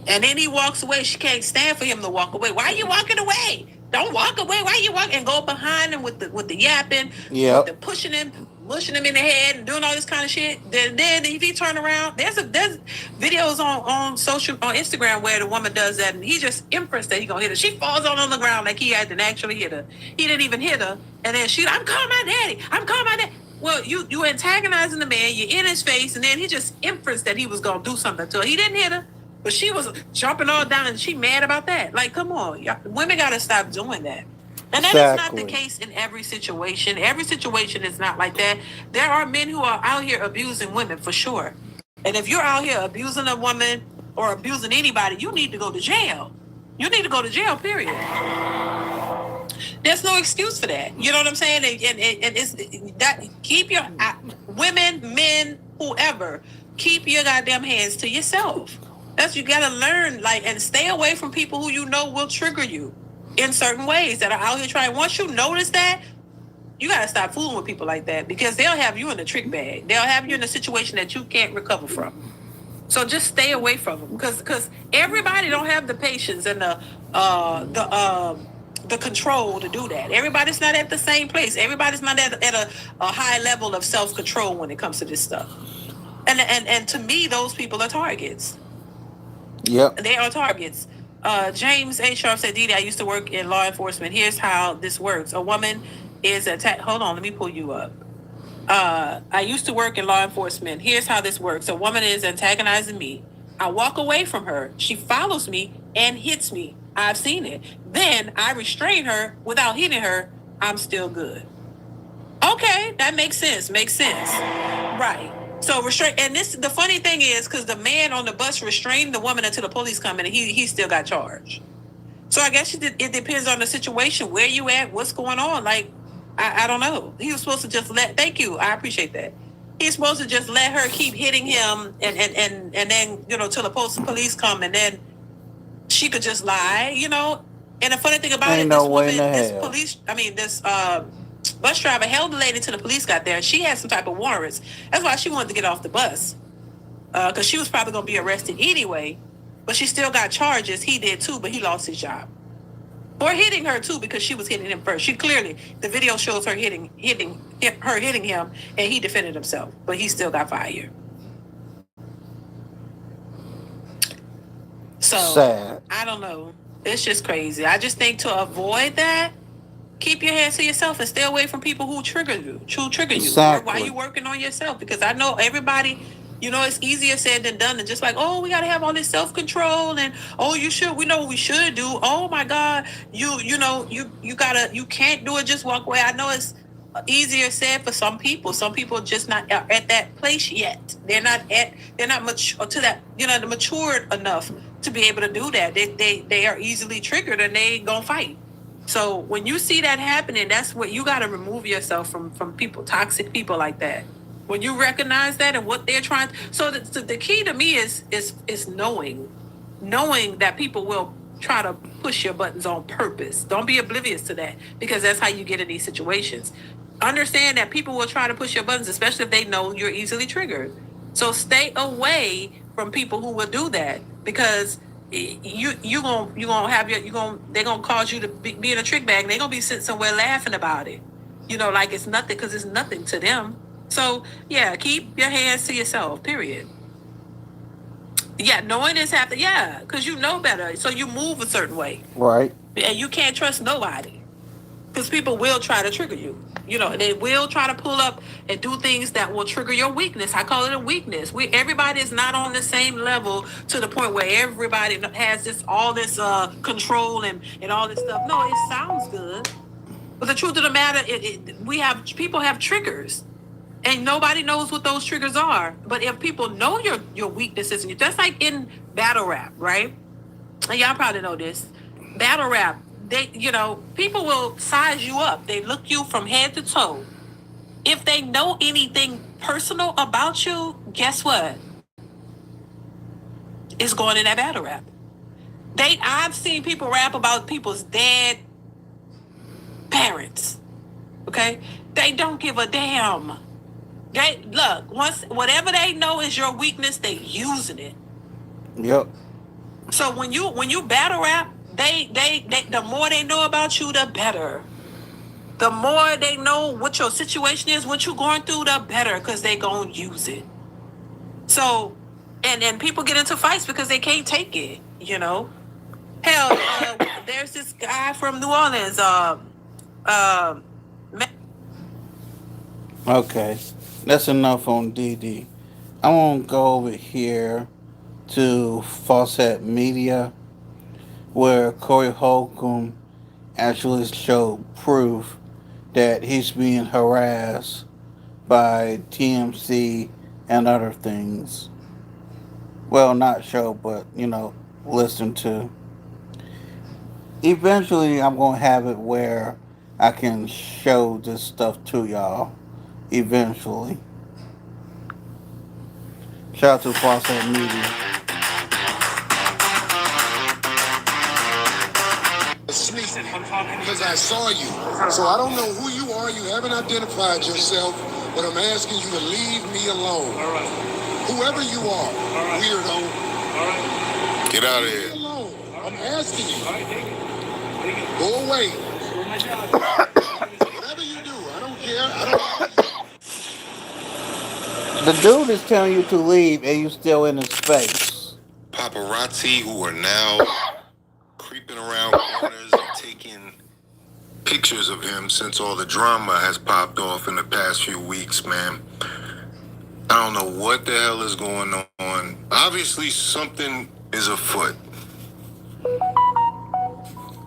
And then he walks away. She can't stand for him to walk away. Why are you walking away? Don't walk away. Why are you walking? And go behind him with the yapping, with the pushing him, mushing him in the head, and doing all this kind of shit. Then if he turn around, there's videos on Instagram where the woman does that, and he just inference that he gonna hit her. She falls on the ground like he hadn't actually hit her. He didn't even hit her, and then I'm calling my daddy. I'm calling my daddy. Well, you antagonizing the man. You're in his face, and then he just inferenced that he was gonna do something to her. He didn't hit her. But she was jumping all down, and she mad about that. Like, come on. Women got to stop doing that. And that is not the case in every situation. Every situation is not like that. There are men who are out here abusing women, for sure. And if you're out here abusing a woman or abusing anybody, you need to go to jail. You need to go to jail, period. There's no excuse for that. You know what I'm saying? And it's that, keep your women, men, whoever, keep your goddamn hands to yourself. That's, you gotta learn, and stay away from people who you know will trigger you in certain ways that are out here trying. Once you notice that, you gotta stop fooling with people like that, because they'll have you in a trick bag. They'll have you in a situation that you can't recover from. So just stay away from them, because everybody don't have the patience and the control to do that. Everybody's not at the same place. Everybody's not at a high level of self-control when it comes to this stuff. And to me, those people are targets. Yep. They are targets. James H. Sharp said, Didi, I used to work in law enforcement. Here's how this works. A woman is attacked. Hold on, let me pull you up. I used to work in law enforcement. Here's how this works. A woman is antagonizing me. I walk away from her. She follows me and hits me. I've seen it. Then I restrain her without hitting her I'm still good. Okay, that makes sense. Makes sense. Right. So restrain, and this the funny thing is because the man on the bus restrained the woman until the police come in, and he still got charged. So I guess it depends on the situation, where you at, what's going on. Like, I don't know. He was supposed to just let. Thank you, I appreciate that. He's supposed to just let her keep hitting him, and then till the police come, and then she could just lie. And the funny thing about Ain't it, no this way woman, in the this hell. police, I mean, this bus driver held the lady till the police got there. She had some type of warrants. That's why she wanted to get off the bus, because she was probably going to be arrested anyway. But she still got charges. He did too, but he lost his job. Or hitting her too, because she was hitting him first. She clearly, the video shows her hitting him, and he defended himself, but he still got fired. So sad. I don't know. It's just crazy. I just think to avoid that, keep your hands to yourself and stay away from people who trigger you. Exactly. Why you working on yourself? Because I know everybody, it's easier said than done. And just like, oh, we got to have all this self-control, and we know what we should do. Oh my God, you can't do it. Just walk away. I know it's easier said for some people. Some people are just not at that place yet. They're not mature to that, matured enough to be able to do that. They are easily triggered, and they gonna fight. So when you see that happening, that's what you got to remove yourself from people, toxic people like that. When you recognize that and what they're trying. So the key to me is knowing that people will try to push your buttons on purpose. Don't be oblivious to that, because that's how you get in these situations. Understand that people will try to push your buttons, especially if they know you're easily triggered. So stay away from people who will do that, because they're gonna cause you to be in a trick bag, and they're gonna be sitting somewhere laughing about it, like it's nothing, because it's nothing to them. So yeah, keep your hands to yourself, period. Yeah, knowing this happens, because you know better, so you move a certain way, right? And you can't trust nobody, because people will try to trigger you. They will try to pull up and do things that will trigger your weakness. I call it a weakness. Everybody is not on the same level to the point where everybody has all this control and all this stuff. No, it sounds good, but the truth of the matter, people have triggers, and nobody knows what those triggers are. But if people know your weaknesses, that's like in battle rap, right? And y'all probably know this. Battle rap, people will size you up. They look you from head to toe. If they know anything personal about you, guess what? It's going in that battle rap. I've seen people rap about people's dead parents. Okay? They don't give a damn. Once whatever they know is your weakness, they using it. Yep. So when you battle rap, they the more they know about you, the better. The more they know what your situation is, what you're going through, the better, because they gonna use it. So, and people get into fights because they can't take it. Hell, there's this guy from New Orleans. Okay, that's enough on DD. I want to go over here to Fawcett Media, where Corey Holcomb actually showed proof that he's being harassed by TMC and other things. Well, not show, but listen to. Eventually, I'm going to have it where I can show this stuff to y'all. Eventually. Shout out to Fawcett Media. Because I saw you. So I don't know who you are. You haven't identified yourself, but I'm asking you to leave me alone. All right. Whoever you are, weirdo. All right. Get out of Leave here. me alone. I'm asking you. All right, take it. Go away. Do my job. Whatever you do, I don't care. The dude is telling you to leave and you still in his space. Paparazzi who are now creeping around corners and taking pictures of him since all the drama has popped off in the past few weeks, man. I don't know what the hell is going on. Obviously, something is afoot.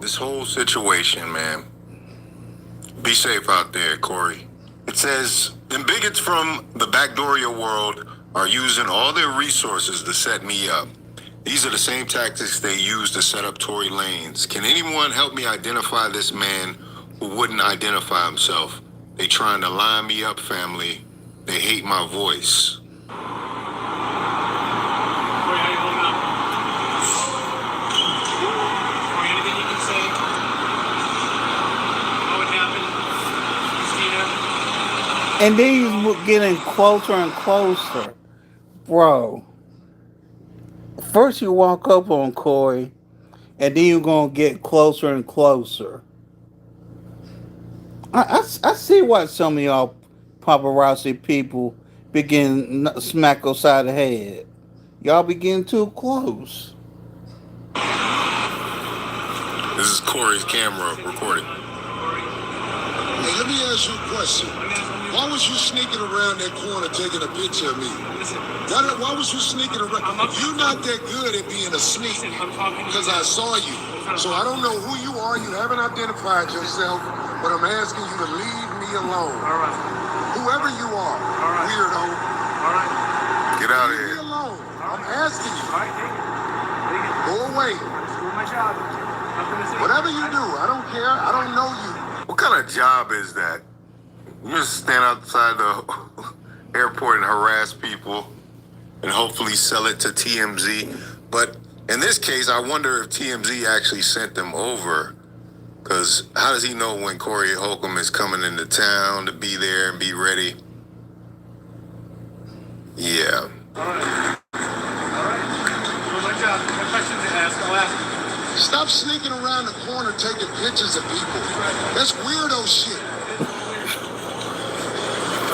This whole situation, man. Be safe out there, Corey. It says, them bigots from the back door of your world are using all their resources to set me up. These are the same tactics they use to set up Tory Lanez. Can anyone help me identify this man who wouldn't identify himself? They trying to line me up, family. They hate my voice. And then he's getting closer and closer. Bro, first you walk up on Corey, and then you're going to get closer and closer. I see why some of y'all paparazzi people begin smack upside the head. Y'all be getting too close. This is Corey's camera recording. Hey, let me ask you a question. Why was you sneaking around that corner taking a picture of me? Why was you sneaking around? You're not that good at being a sneak because I saw you. So I don't know who you are. You haven't identified yourself, but I'm asking you to leave me alone. All right. Whoever you are, weirdo. All right. Get out of here. Leave me alone. I'm asking you. All right, go away. I'm just doing my job. Whatever you do, I don't care. I don't know you. What kind of job is that? You just stand outside the airport and harass people and hopefully sell it to TMZ. But in this case, I wonder if TMZ actually sent them over. Because how does he know when Corey Holcomb is coming into town to be there and be ready? Yeah. All right. Doing my job. No questions to ask, I'll ask you. Stop sneaking around the corner taking pictures of people. That's weirdo shit.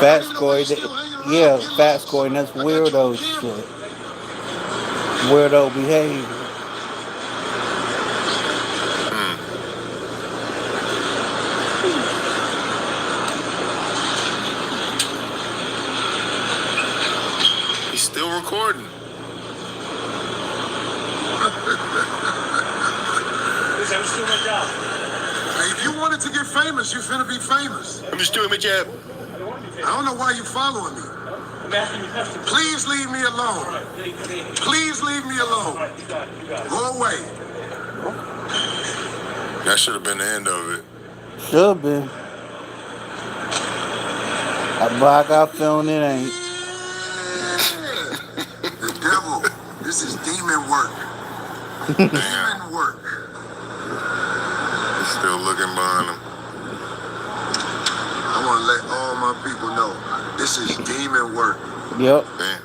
Fat Corey, yeah, Fat Corey, and that's weirdo shit. Weirdo behavior. He's still recording. I'm just doing my job. Hey, if you wanted to get famous, you're finna be famous. I'm just doing my job. I don't know why you're following me. I'm asking you questions. Please leave me alone. Please leave me alone. Go away. That should have been the end of it. Should have been. But I got feeling it ain't. The devil. This is demon work. Demon work. He's still looking behind him. I want to let all my people know this is demon work. Yep. Damn.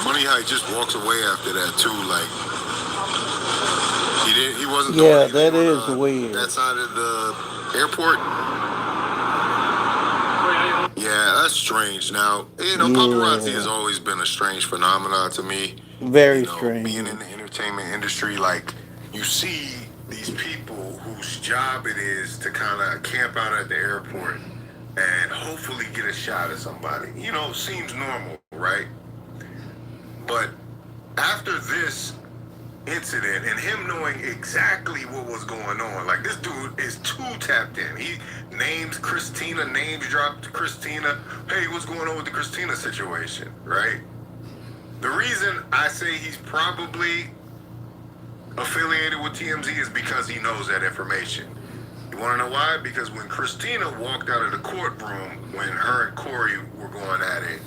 Funny how he just walks away after that too, like he wasn't doing Yeah, anything that is on, weird. that side of the airport. Yeah, that's strange. Now, paparazzi has always been a strange phenomenon to me. Very strange. Being in the entertainment industry, like, you see these people whose job it is to kind of camp out at the airport and hopefully get a shot at somebody. Seems normal, right? But after this incident and him knowing exactly what was going on, like, this dude is too tapped in. He names Christina, names dropped Christina. Hey, what's going on with the Christina situation, right? The reason I say he's probably affiliated with TMZ is because he knows that information. You want to know why? Because when Christina walked out of the courtroom, when her and Corey were going at it,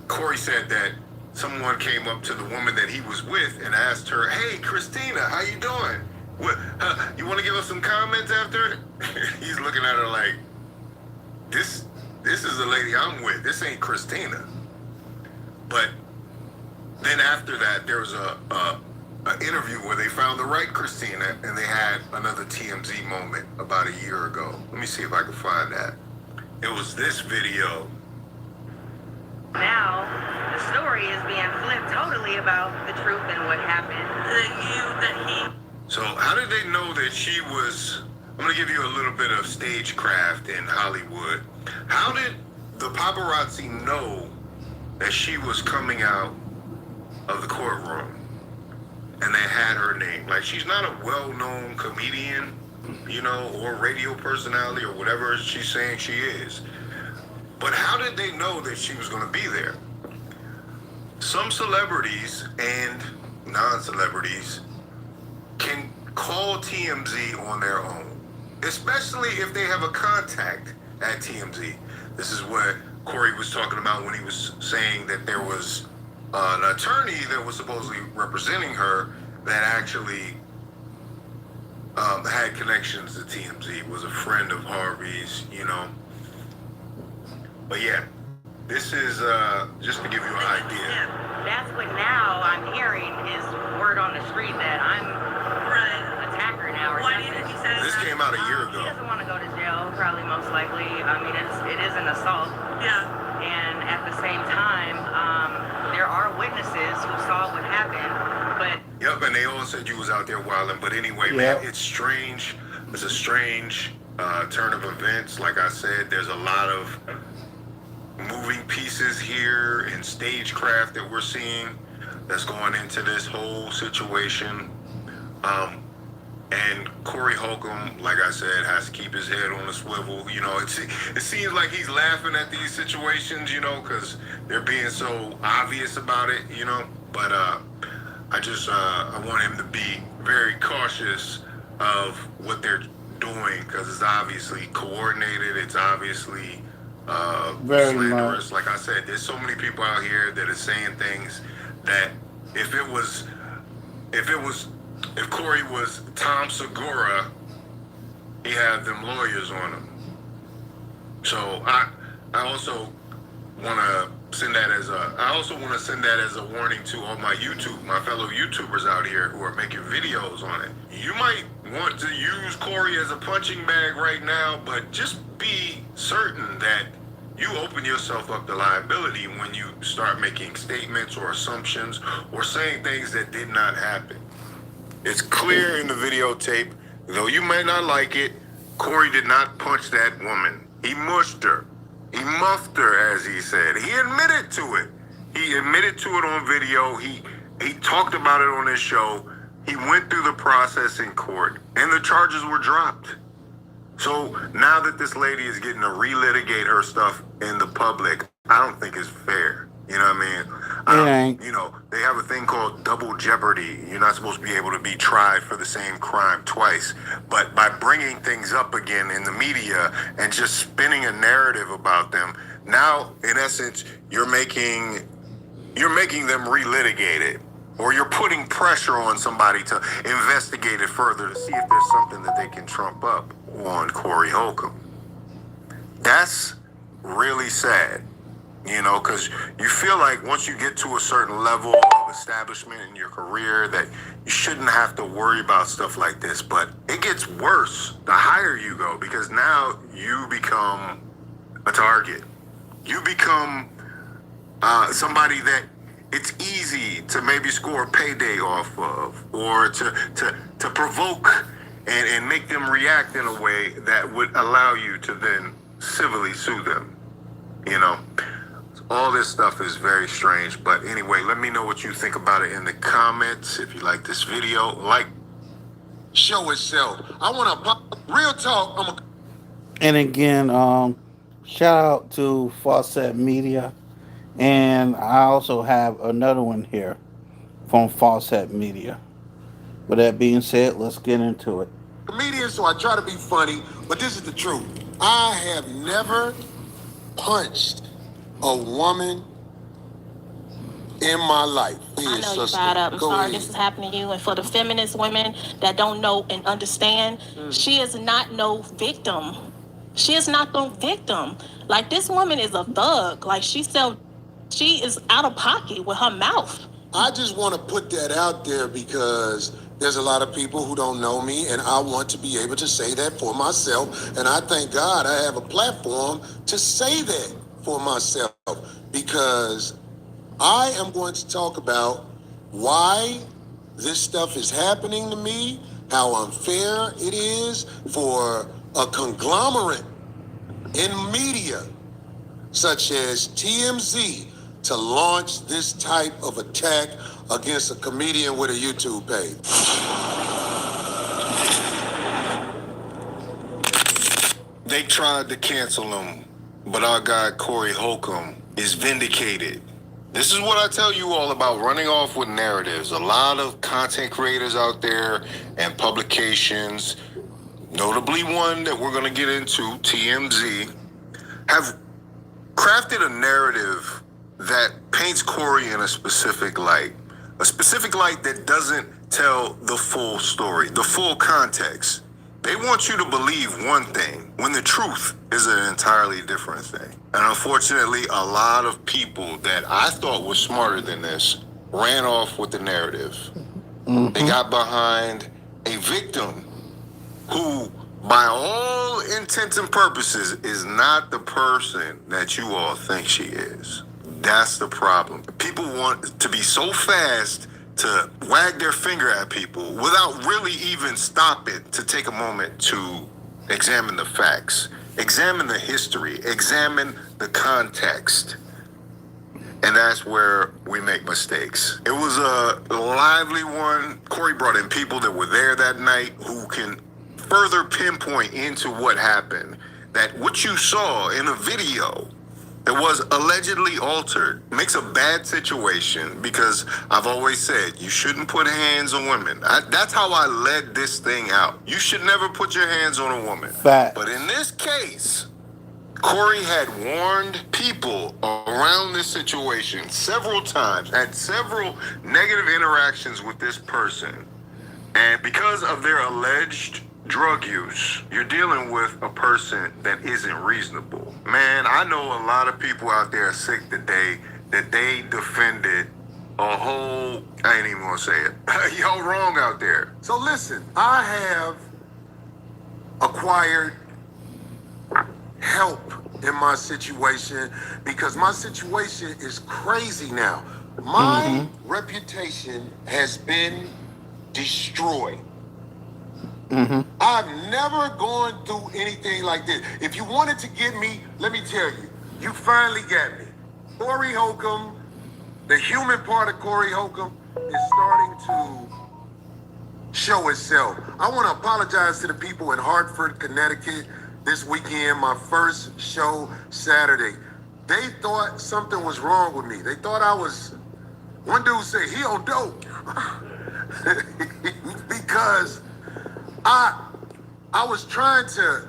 Corey said that someone came up to the woman that he was with and asked her, "Hey, Christina, how you doing? What? You want to give us some comments after?" He's looking at her like, "This is the lady I'm with. This ain't Christina." But then after that, there was an interview where they found the right Christina, and they had another TMZ moment about a year ago. Let me see if I can find that. It was this video. Now, the story is being flipped totally about the truth and what happened. So how did they know that she was? I'm gonna give you a little bit of stagecraft in Hollywood. How did the paparazzi know that she was coming out of the courtroom and they had her name? Like, she's not a well-known comedian, you know, or radio personality or whatever she's saying she is. But how did they know that she was gonna be there? Some celebrities and non-celebrities can call TMZ on their own, especially if they have a contact at TMZ. This is what Corey was talking about when he was saying that there was an attorney that was supposedly representing her that actually had connections to TMZ, was a friend of Harvey's, you know. But yeah, this is just to give you an idea. That's what now I'm hearing is word on the street that I'm attacker now or something. This came out a year ago. He doesn't want to go to jail, probably most likely. I mean, it is an assault. Yeah. And at the same time, there are witnesses who saw what happened, but... Yep, and they all said you was out there wilding. But anyway, man, it's strange. It's a strange turn of events. Like I said, there's a lot of moving pieces here and stagecraft that we're seeing that's going into this whole situation. And Corey Holcomb, like I said, has to keep his head on a swivel. You know, it seems like he's laughing at these situations, you know, because they're being so obvious about it, you know. But I want him to be very cautious of what they're doing, because it's obviously coordinated. It's obviously very slanderous. much. Like I said, there's so many people out here that are saying things that if Corey was Tom Segura, he had them lawyers on him. So I also want to send that as a warning to all my fellow YouTubers out here who are making videos on it. You might want to use Corey as a punching bag right now, but just be certain that you open yourself up to liability when you start making statements or assumptions or saying things that did not happen. It's clear in the videotape, though you may not like it, Corey did not punch that woman. He mushed her. He muffed her, as he said. He admitted to it. He admitted to it on video. He talked about it on his show. He went through the process in court, and the charges were dropped. So now that this lady is getting to relitigate her stuff in the public, I don't think it's fair. You know what I mean? You know, they have a thing called double jeopardy. You're not supposed to be able to be tried for the same crime twice. But by bringing things up again in the media and just spinning a narrative about them, now, in essence, you're making them relitigate it. Or you're putting pressure on somebody to investigate it further to see if there's something that they can trump up on Corey Holcomb. That's really sad. You know, because you feel like once you get to a certain level of establishment in your career that you shouldn't have to worry about stuff like this. But it gets worse the higher you go, because now you become a target. You become somebody that it's easy to maybe score a payday off of, or to provoke and make them react in a way that would allow you to then civilly sue them, you know. All this stuff is very strange. But anyway, let me know what you think about it in the comments. If you like this video, like, show itself. I want to real talk. And again, shout out to Fawcett Media. And I also have another one here from Fawcett Media. With that being said, let's get into it. Comedian, so I try to be funny, but this is the truth. I have never punched a woman in my life. I know you're fired up. I'm sorry this is happening to you. And for the feminist women that don't know and understand, she is not no victim. She is not no victim. Like, this woman is a thug. Like, she is out of pocket with her mouth. I just want to put that out there because there's a lot of people who don't know me, and I want to be able to say that for myself. And I thank God I have a platform to say that for myself, because I am going to talk about why this stuff is happening to me, how unfair it is for a conglomerate in media such as TMZ to launch this type of attack against a comedian with a YouTube page. They tried to cancel him, but our guy Corey Holcomb is vindicated. This is what I tell you all about running off with narratives. A lot of content creators out there and publications, notably one that we're going to get into, TMZ, have crafted a narrative that paints Corey in a specific light that doesn't tell the full story, the full context. They want you to believe one thing when the truth is an entirely different thing. And unfortunately, a lot of people that I thought were smarter than this ran off with the narrative. Mm-hmm. They got behind a victim who, by all intents and purposes, is not the person that you all think she is. That's the problem. People want to be so fast to wag their finger at people without really even stopping to take a moment to examine the facts, examine the history, examine the context. And that's where we make mistakes. It was a lively one. Corey brought in people that were there that night who can further pinpoint into what happened. That what you saw in a video that was allegedly altered makes a bad situation, because I've always said you shouldn't put hands on women. That's how I led this thing out. You should never put your hands on a woman. Fact. But in this case, Corey had warned people around this situation several times, had several negative interactions with this person. And because of their alleged drug use, you're dealing with a person that isn't reasonable. Man, I know a lot of people out there are sick today that they defended a whole, I ain't even gonna say it. Y'all wrong out there. So listen, I have acquired help in my situation because my situation is crazy now. My reputation has been destroyed. I've never gone through anything like this. If you wanted to get me, let me tell you, you finally got me. Corey Holcomb, the human part of Corey Holcomb is starting to show itself. I want to apologize to the people in Hartford, Connecticut this weekend, my first show Saturday. They thought something was wrong with me. They thought I was, one dude said, he on dope. Because I was trying to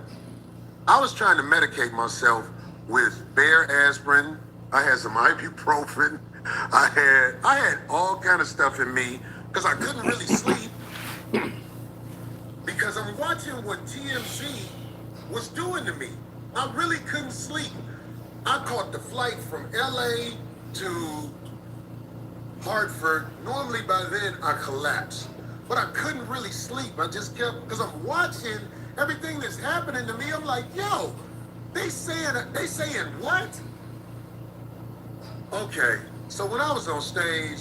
medicate myself with Bear aspirin. I had some ibuprofen. I had all kind of stuff in me because I couldn't really sleep because I'm watching what TMZ was doing to me. I really couldn't sleep. I caught the flight from LA to Hartford. Normally by then I collapsed. But I couldn't really sleep. I just kept, because I'm watching everything that's happening to me. I'm like, yo, they saying what? Okay, so when I was on stage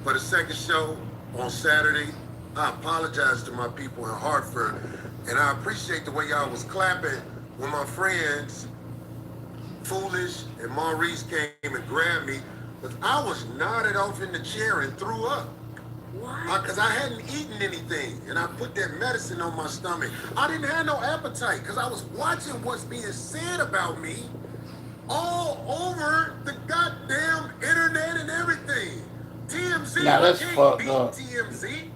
for the second show on Saturday, I apologized to my people in Hartford, and I appreciate the way y'all was clapping when my friends, Foolish and Maurice, came and grabbed me, but I was nodded off in the chair and threw up. Because I hadn't eaten anything, and I put that medicine on my stomach. I didn't have no appetite because I was watching what's being said about me all over the goddamn internet and everything. TMZ, now that's can't fucked beat up. TMZ.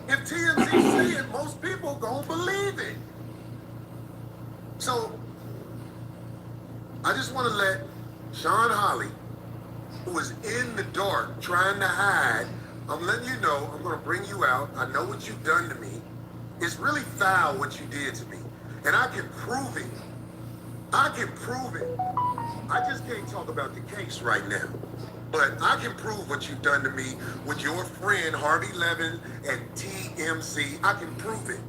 If TMZ say it, most people gonna believe it. So I just want to let Sean Holly, who is in the dark trying to hide, I'm letting you know, I'm going to bring you out. I know what you've done to me. It's really foul what you did to me. And I can prove it. I can prove it. I just can't talk about the case right now. But I can prove what you've done to me with your friend Harvey Levin and TMZ. I can prove it.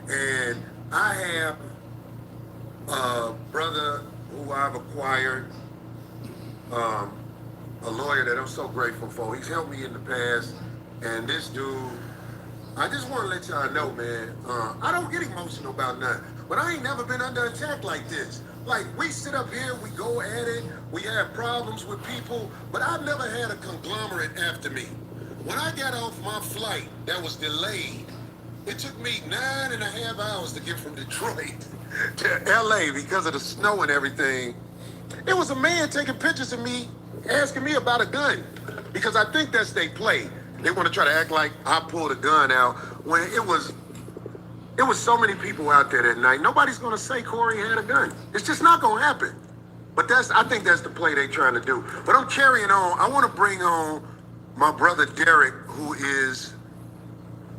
And I have a brother who I've acquired, a lawyer that I'm so grateful for. He's helped me in the past. And this dude I just want to let y'all know, man, I don't get emotional about nothing, but I ain't never been under attack like this. Like, we sit up here, we go at it, we have problems with people, but I've never had a conglomerate after me. When I got off my flight that was delayed, it took me 9.5 hours to get from Detroit to LA because of the snow and everything. It was a man taking pictures of me, asking me about a gun, because I think that's they play. They want to try to act like I pulled a gun out when it was so many people out there that night. Nobody's going to say Corey had a gun. It's just not going to happen. But I think that's the play they're trying to do. But I'm carrying on. I want to bring on my brother Derek, who is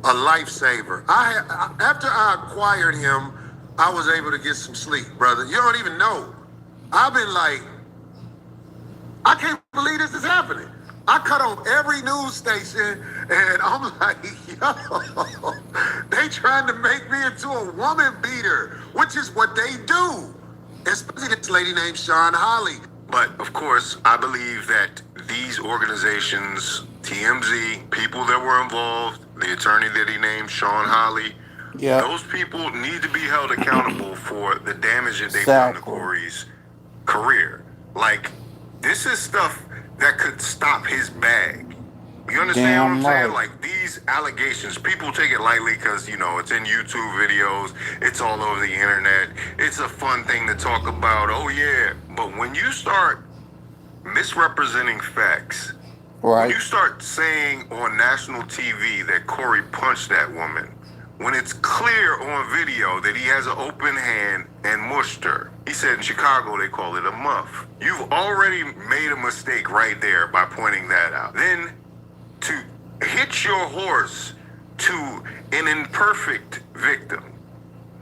a lifesaver. After I acquired him, I was able to get some sleep, brother. You don't even know. I've been like, I can't believe this is happening. I cut on every news station, and I'm like, yo, they trying to make me into a woman beater, which is what they do. Especially this lady named Sean Holly. But of course, I believe that these organizations, TMZ, people that were involved, the attorney that he named, Sean Holly, those people need to be held accountable for the damage that they've done to Corey's career. Like, this is stuff that could stop his bag. You understand what I'm saying? Like, these allegations, people take it lightly because, you know, it's in YouTube videos, it's all over the internet, it's a fun thing to talk about, oh yeah. But when you start misrepresenting facts, when you start saying on national TV that Corey punched that woman, when it's clear on video that he has an open hand and mushed her. He said in Chicago they call it a muff. You've already made a mistake right there by pointing that out. Then to hitch your horse to an imperfect victim.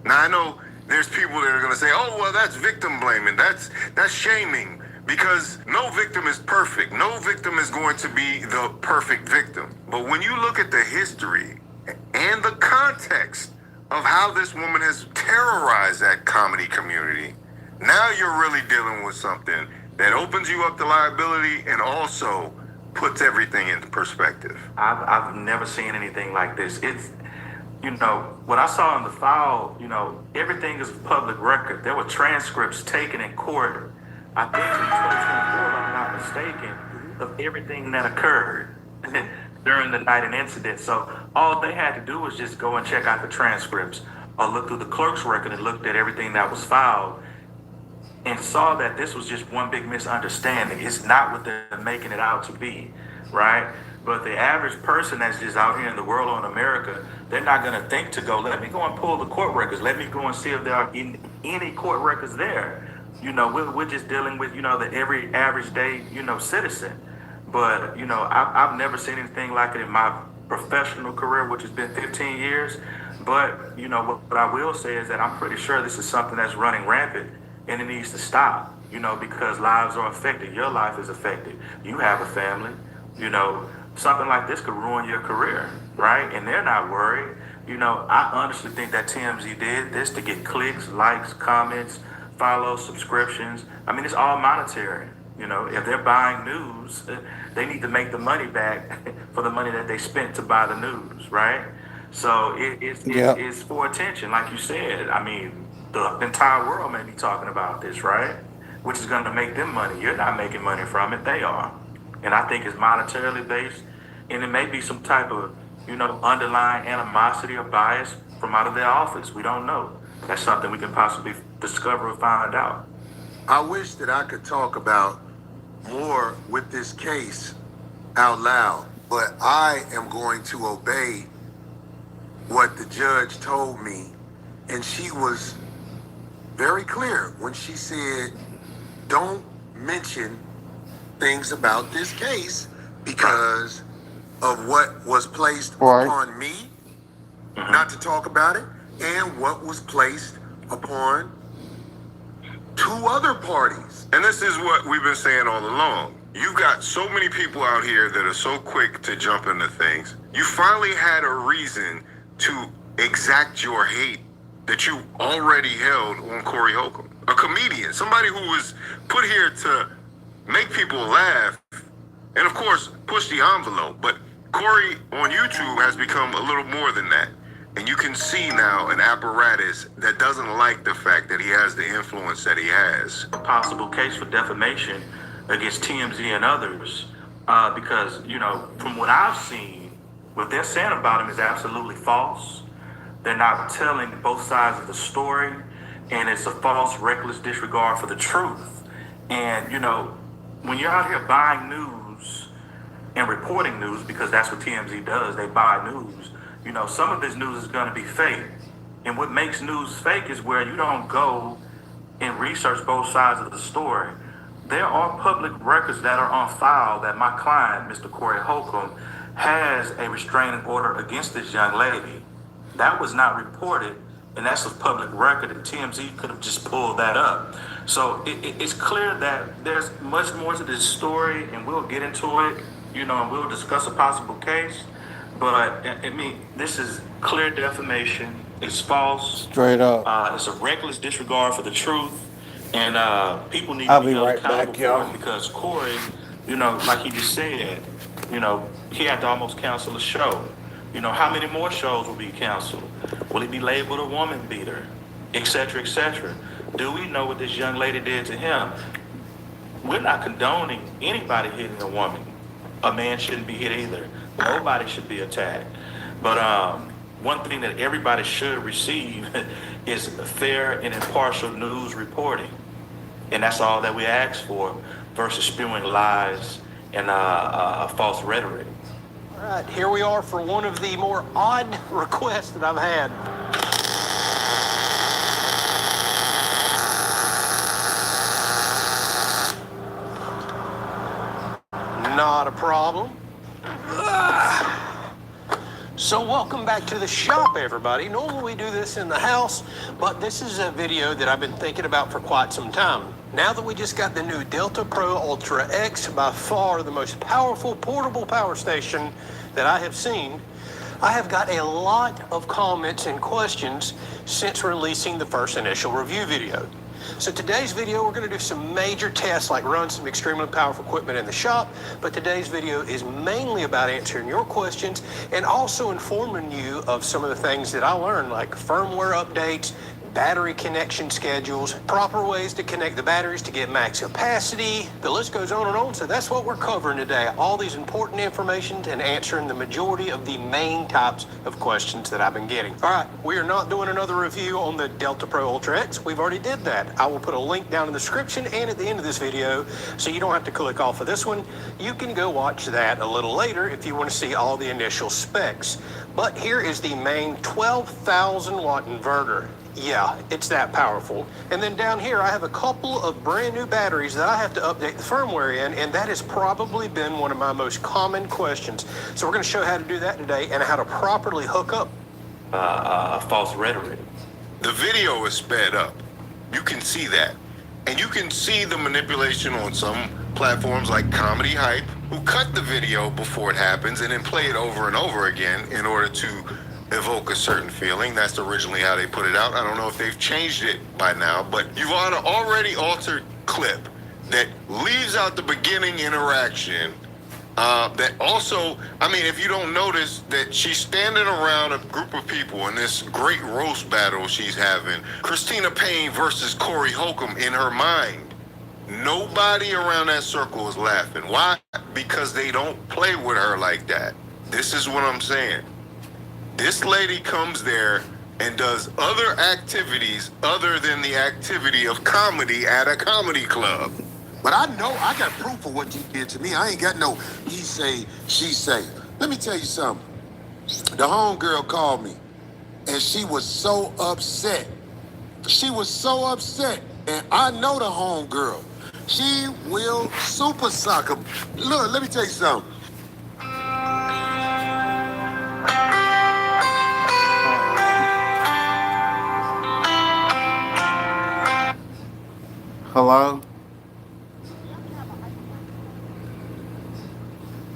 Now I know there's people that are gonna say, oh well, that's victim blaming, that's shaming, because no victim is perfect. No victim is going to be the perfect victim. But when you look at the history and the context of how this woman has terrorized that comedy community, now you're really dealing with something that opens you up to liability and also puts everything into perspective. I've never seen anything like this. It's, you know, what I saw in the file, you know, everything is public record. There were transcripts taken in court, I think in 2024, if I'm not mistaken, of everything that occurred during the night and incident. So all they had to do was just go and check out the transcripts or look through the clerk's record and looked at everything that was filed and saw that this was just one big misunderstanding. It's not what they're making it out to be, right? But the average person that's just out here in the world or in America, they're not going to think to go, let me go and pull the court records. Let me go and see if there are any court records there. You know, we're just dealing with, you know, the every average day, you know, citizen. But, you know, I've never seen anything like it in my professional career, which has been 15 years. But, you know, what I will say is that I'm pretty sure this is something that's running rampant and it needs to stop, you know, because lives are affected. Your life is affected. You have a family, you know, something like this could ruin your career, right? And they're not worried. You know, I honestly think that TMZ did this to get clicks, likes, comments, follows, subscriptions. I mean, it's all monetary. You know, if they're buying news, they need to make the money back for the money that they spent to buy the news, right? So it's for attention, like you said. I mean, the entire world may be talking about this, right? Which is going to make them money. You're not making money from it. They are. And I think it's monetarily based. And it may be some type of, you know, underlying animosity or bias from out of their office. We don't know. That's something we can possibly discover or find out. I wish that I could talk about more with this case out loud, but I am going to obey what the judge told me. And she was very clear when she said, don't mention things about this case because of what was placed upon me, not to talk about it, and what was placed upon two other parties. And this is what we've been saying all along. You've got so many people out here that are so quick to jump into things. You finally had a reason to exact your hate that you already held on Corey Holcomb. A comedian, somebody who was put here to make people laugh and, of course, push the envelope. But Corey on YouTube has become a little more than that. And you can see now an apparatus that doesn't like the fact that he has the influence that he has. A possible case for defamation against TMZ and others, because, you know, from what I've seen, what they're saying about him is absolutely false. They're not telling both sides of the story, and it's a false, reckless disregard for the truth. And, you know, when you're out here buying news and reporting news, because that's what TMZ does, they buy news, you know, some of this news is going to be fake. And what makes news fake is where you don't go and research both sides of the story. There are public records that are on file that my client, Mr. Corey Holcomb, has a restraining order against this young lady. That was not reported, and that's a public record, and TMZ could have just pulled that up. So it's clear that there's much more to this story, and we'll get into it, you know, and we'll discuss a possible case. But, I mean, this is clear defamation. It's false. Straight up. It's a reckless disregard for the truth. And people need I'll to be held right accountable back, for y'all. it, because Corey, you know, like he just said, you know, he had to almost cancel a show. You know, how many more shows will be canceled? Will he be labeled a woman beater? Et cetera, et cetera. Do we know what this young lady did to him? We're not condoning anybody hitting a woman. A man shouldn't be hit either. Nobody should be attacked. But one thing that everybody should receive is fair and impartial news reporting. And that's all that we ask for, versus spewing lies and false rhetoric. All right, here we are for one of the more odd requests that I've had. Not a problem. So welcome back to the shop, everybody. Normally we do this in the house, but this is a video that I've been thinking about for quite some time. Now that we just got the new Delta Pro Ultra X, by far the most powerful portable power station that I have seen, I have got a lot of comments and questions since releasing the first initial review video. So today's video, we're going to do some major tests, like run some extremely powerful equipment in the shop, but today's video is mainly about answering your questions and also informing you of some of the things that I learned, like firmware updates, battery connection schedules, proper ways to connect the batteries to get max capacity. The list goes on and on, so that's what we're covering today. All these important information and answering the majority of the main types of questions that I've been getting. All right, we are not doing another review on the Delta Pro Ultra X. We've already did that. I will put a link down in the description and at the end of this video, so you don't have to click off of this one. You can go watch that a little later if you want to see all the initial specs. But here is the main 12,000 watt inverter. Yeah, it's that powerful. And then down here, I have a couple of brand new batteries that I have to update the firmware in, and that has probably been one of my most common questions. So we're going to show how to do that today and how to properly hook up false rhetoric. The video is sped up. You can see that. And you can see the manipulation on some platforms like Comedy Hype, who cut the video before it happens and then play it over and over again in order to evoke a certain feeling. That's originally how they put it out. I don't know if they've changed it by now, but you've already altered clip that leaves out the beginning interaction. That also, I mean, if you don't notice that she's standing around a group of people in this great roast battle she's having, Christina Payne versus Corey Holcomb in her mind. Nobody around that circle is laughing. Why? Because they don't play with her like that. This is what I'm saying. This lady comes there and does other activities other than the activity of comedy at a comedy club. But I know I got proof of what you did to me. I ain't got no he say, she say. Let me tell you something. The homegirl called me, and she was so upset. She was so upset. And I know the homegirl. She will super suck him. Look, let me tell you something. Hello?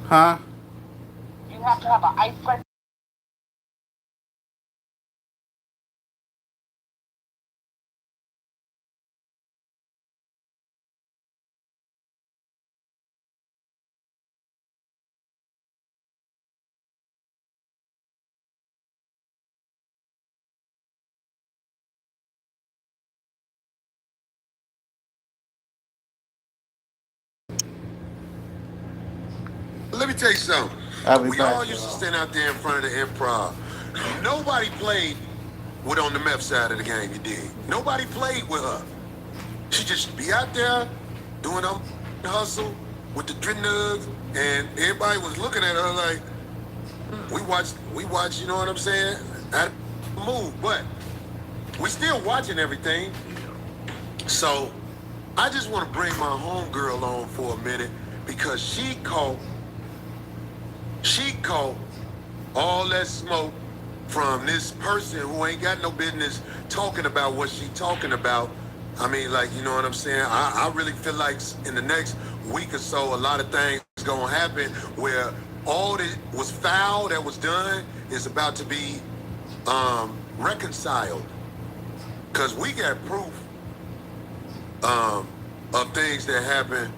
Huh? You have to have an ice Let me tell you something. We all used to stand out there in front of the improv. Nobody played with on the meth side of the game, you dig? Nobody played with her. She just be out there doing her hustle with the nugs, and everybody was looking at her like, we watch, you know what I'm saying? That move, but we still watching everything. So I just want to bring my homegirl on for a minute because she caught all that smoke from this person who ain't got no business talking about what she talking about. I mean, like, you know what I'm saying? I really feel like in the next week or so, a lot of things gonna happen where all that was foul that was done is about to be reconciled. Cause we got proof of things that happen.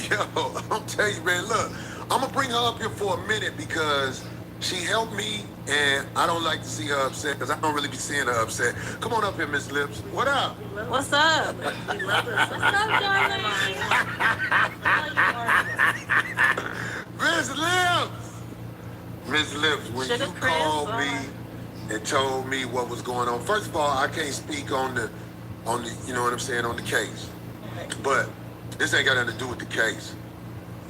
Yo, I'm telling you, man, look, I'm gonna bring her up here for a minute because she helped me, and I don't like to see her upset because I don't really be seeing her upset. Come on up here, Miss Lips. What up? What's up? What's up, darling? Miss Lips! Miss Lips, when you called me and told me what was going on, first of all, I can't speak on the, you know what I'm saying, on the case. But this ain't got nothing to do with the case.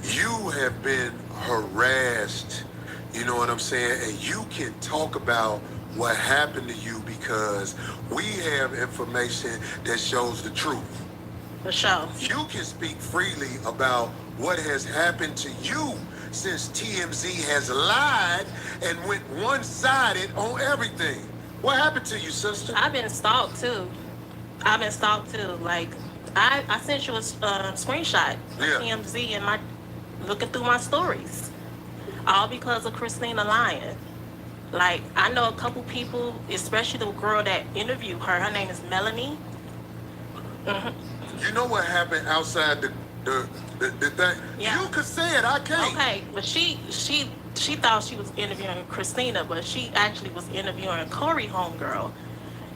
You have been harassed, you know what I'm saying? And you can talk about what happened to you because we have information that shows the truth. For sure. You can speak freely about what has happened to you since TMZ has lied and went one-sided on everything. What happened to you, sister? I've been stalked too. Like, I sent you a screenshot of TMZ and looking through my stories. All because of Christina lying. Like, I know a couple people, especially the girl that interviewed her. Her name is Melanie. You know what happened outside the thing? Yeah. You could say it, I can't. Okay, but she thought she was interviewing Christina, but she actually was interviewing Corey homegirl.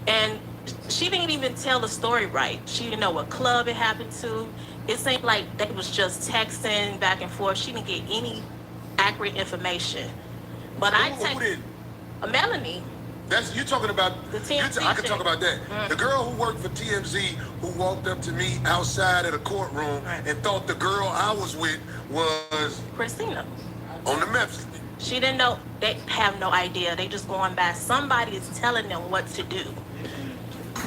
And she didn't even tell the story right. She didn't know what club it happened to. It seemed like they was just texting back and forth. She didn't get any accurate information. But I texted Melanie. You're talking about the TMZ. I can talk about that. The girl who worked for TMZ who walked up to me outside of the courtroom and thought the girl I was with was Christina on the meth. She didn't know. They have no idea. They just going by. Somebody is telling them what to do.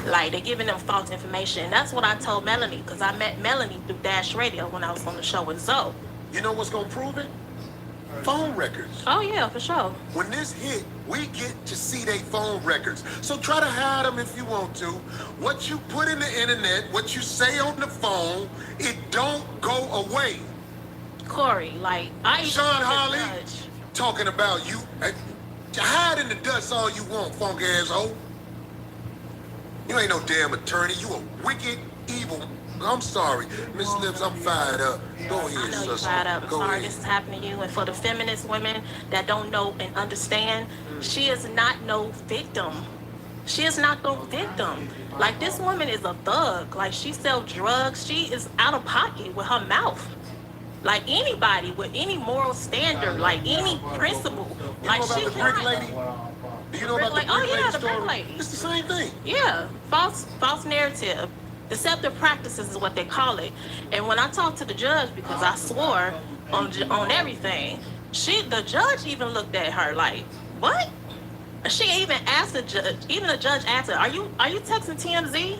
Like, they're giving them false information. And that's what I told Melanie, because I met Melanie through Dash Radio when I was on the show with Zoe. You know what's going to prove it? Phone records. Oh, yeah, for sure. When this hit, we get to see their phone records. So try to hide them if you want to. What you put in the internet, what you say on the phone, it don't go away. Corey, like, I Sean Holly talking about you. Hide in the dust all you want, funk asshole. You ain't no damn attorney. You a wicked, evil. I'm sorry. Miss Lips, I'm fired up. Go ahead, I know sister. you're fired up. I'm Go sorry ahead. this is happening to you. And for the feminist women that don't know and understand, she is not no victim. She is not no victim. Like, this woman is a thug. Like, she sells drugs. She is out of pocket with her mouth. Like, anybody with any moral standard, like any principle. Like, she the brick lady? Do you know about the brick lady the story? brick lady. It's the same thing. Yeah, false narrative. Deceptive practices is what they call it. And when I talked to the judge, because I swore on everything, the judge even looked at her like, what? She even asked the judge. Even the judge asked her, "Are you texting TMZ?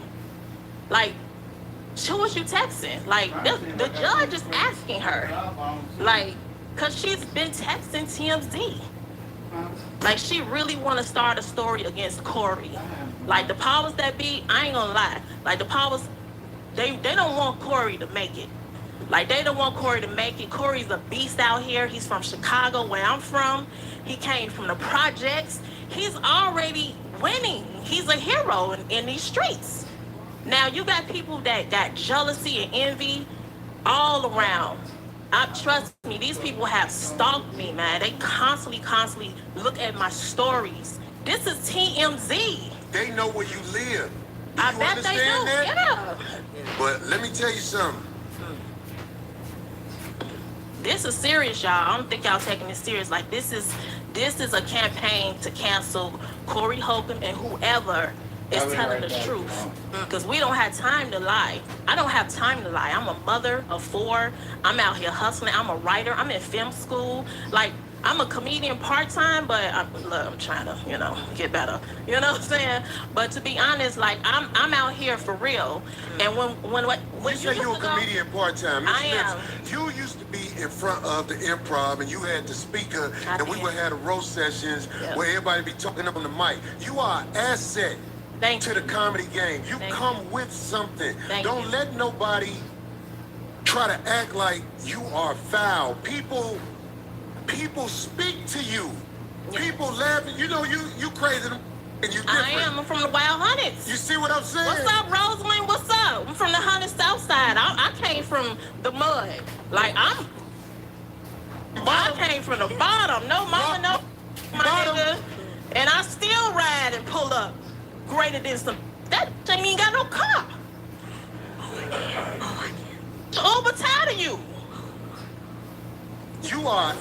Like, who was you texting?" Like, the judge is asking her, like, cause she's been texting TMZ. Like, she really want to start a story against Corey. Like, the powers that be, I ain't gonna lie. Like, the powers, they don't want Corey to make it. Like, they don't want Corey to make it. Corey's a beast out here. He's from Chicago, where I'm from. He came from the projects. He's already winning. He's a hero in these streets. Now, you got people that got jealousy and envy all around. Trust me, these people have stalked me, man. They constantly look at my stories. This is TMZ. They know where you live. Do I you bet they do. understand that? Yeah. But let me tell you something. This is serious, y'all. I don't think y'all taking this serious. Like, this is a campaign to cancel Corey Holcomb and whoever is telling the truth. Because we don't have time to lie. I don't have time to lie. I'm a mother of 4. I'm out here hustling. I'm a writer. I'm in film school. Like, I'm a comedian part-time, but I'm trying to, get better. You know what I'm saying? But to be honest, like, I'm out here for real. And when you say you're a comedian part-time. I am. You used to be in front of the Improv, and you had the speaker, and we would have the roast sessions where everybody be talking up on the mic. You are an asset to the comedy game. You come with something. Don't let nobody try to act like you are foul. People speak to you. People laugh. You crazy and you different. I am. I'm from the Wild Hundreds. You see what I'm saying? What's up, Rosalind? What's up? I'm from the Hundred South Side. I came from the mud. Like, I came from the bottom. No mama, no my nigga. And I still ride and pull up greater than some. That ain't even got no car. Uber tired of you. You are.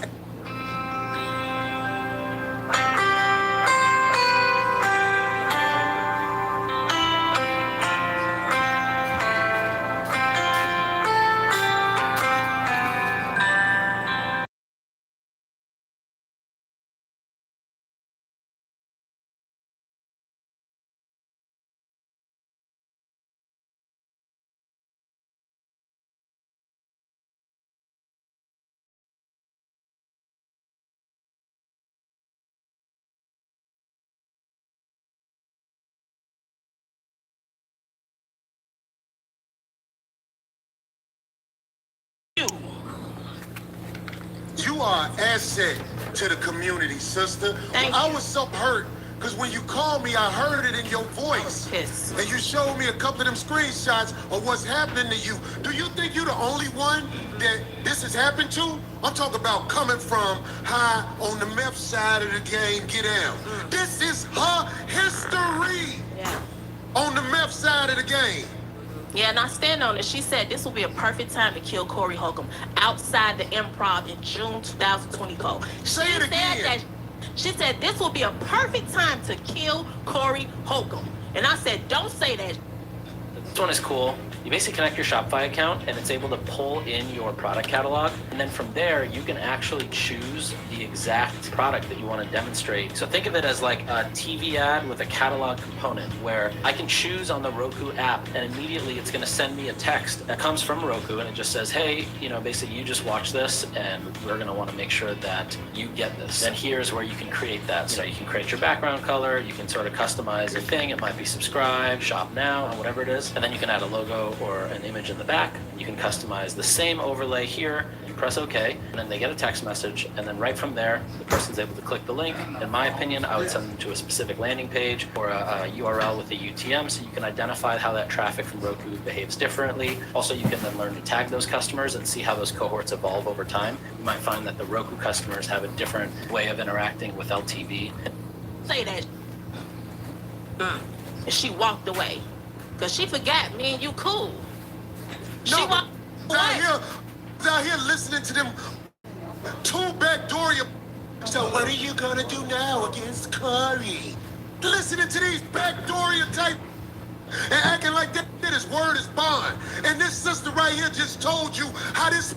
You are an asset to the community, sister. I was so hurt because when you called me, I heard it in your voice. And you showed me a couple of them screenshots of what's happening to you. Do you think you're the only one that this has happened to? I'm talking about coming from high on the meth side of the game, get down. This is her history on the meth side of the game. Yeah, and I stand on it. She said this will be a perfect time to kill Corey Holcomb outside the Improv in June 2024. Say it again. She said this will be a perfect time to kill Corey Holcomb. And I said, don't say that. This one is cool. You basically connect your Shopify account and it's able to pull in your product catalog. And then from there, you can actually choose the exact product that you want to demonstrate. So think of it as like a TV ad with a catalog component where I can choose on the Roku app and immediately it's going to send me a text that comes from Roku and it just says, hey, basically you just watch this and we're going to want to make sure that you get this. And here's where you can create that. So you can create your background color, you can sort of customize your thing. It might be subscribe, shop now, whatever it is. And then you can add a logo or an image in the back. You can customize the same overlay here. You press OK, and then they get a text message, and then right from there, the person's able to click the link. In my opinion, I would send them to a specific landing page or a URL with a UTM, so you can identify how that traffic from Roku behaves differently. Also, you can then learn to tag those customers and see how those cohorts evolve over time. You might find that the Roku customers have a different way of interacting with LTV. Say that. And she walked away. Because she forgot me and you cool. She walked away. Out here listening to them two backdooria. So what are you gonna do now against Corey? Listening to these backdooria type and acting like that his word is bond. And this sister right here just told you how this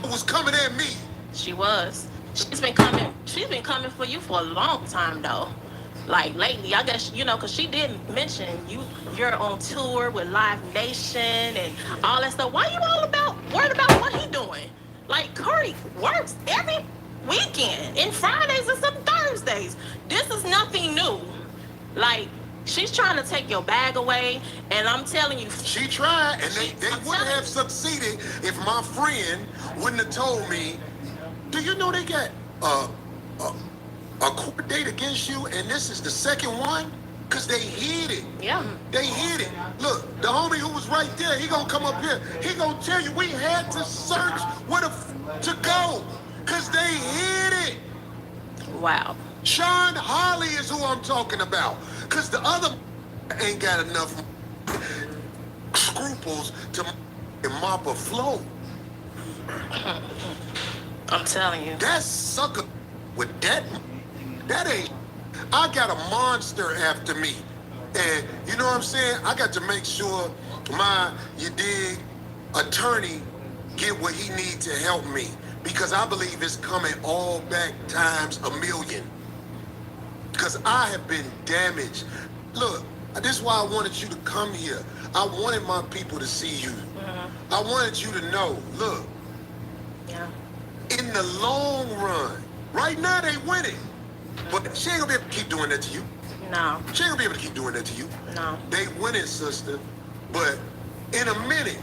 was coming at me. She was. She's been coming for you for a long time though. Like lately, I guess, because she didn't mention you're on tour with Live Nation and all that stuff. Why you all worried about what he doing? Like, Corey works every weekend and Fridays and some Thursdays. This is nothing new. Like, she's trying to take your bag away, and I'm telling you. She tried, and they wouldn't have succeeded if my friend wouldn't have told me, do you know they got a court date against you, and this is the second one? Because they hid it. Yeah. They hid it. Look, the homie who was right there, he gonna come up here. He gonna tell you we had to search where to go. Because they hid it. Wow. Sean Holly is who I'm talking about. Because the other ain't got enough scruples to mop a flow. I'm telling you. That sucker with that ain't. I got a monster after me. And you know what I'm saying? I got to make sure you dig, attorney get what he needs to help me. Because I believe it's coming all back times a million. Because I have been damaged. Look, this is why I wanted you to come here. I wanted my people to see you. Mm-hmm. I wanted you to know, look, in the long run, right now they winning. But she ain't gonna be able to keep doing that to you. No. She ain't gonna be able to keep doing that to you. No. They winning, sister. But in a minute,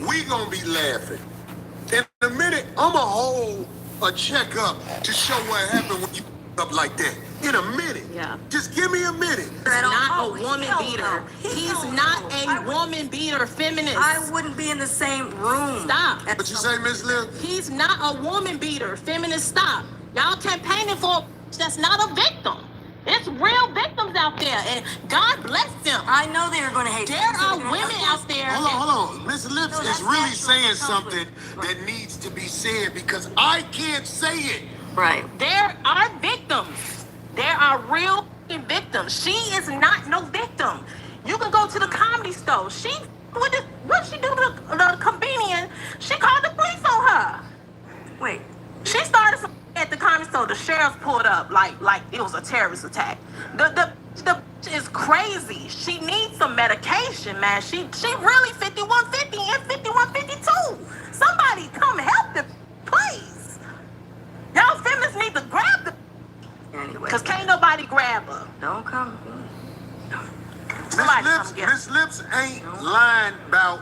we gonna be laughing. In a minute, I'ma hold a checkup to show what happened when you up like that. In a minute. Yeah. Just give me a minute. He's not a woman beater. He's not a woman beater feminist. I wouldn't be in the same room. Stop. What you say, Miss Lil? He's not a woman beater. Feminist, stop. Y'all campaigning for a that's not a victim. It's real victims out there, and God bless them. I know they were going to hate. There are women out there. Hold on. Miss Lips is really saying something that needs to be said because I can't say it. Right. There are victims. There are real victims. She is not no victim. You can go to the Comedy Store. What she do to the comedian? She called the police on her. Wait. She started some at the Comedy Store. The sheriff pulled up like it was a terrorist attack. The is crazy. She needs some medication, man. She really 5150 and 5152. Somebody come help them, please. Y'all feminists need to grab the anyway. Cause can't nobody grab her. Don't come. Miss Lips ain't lying about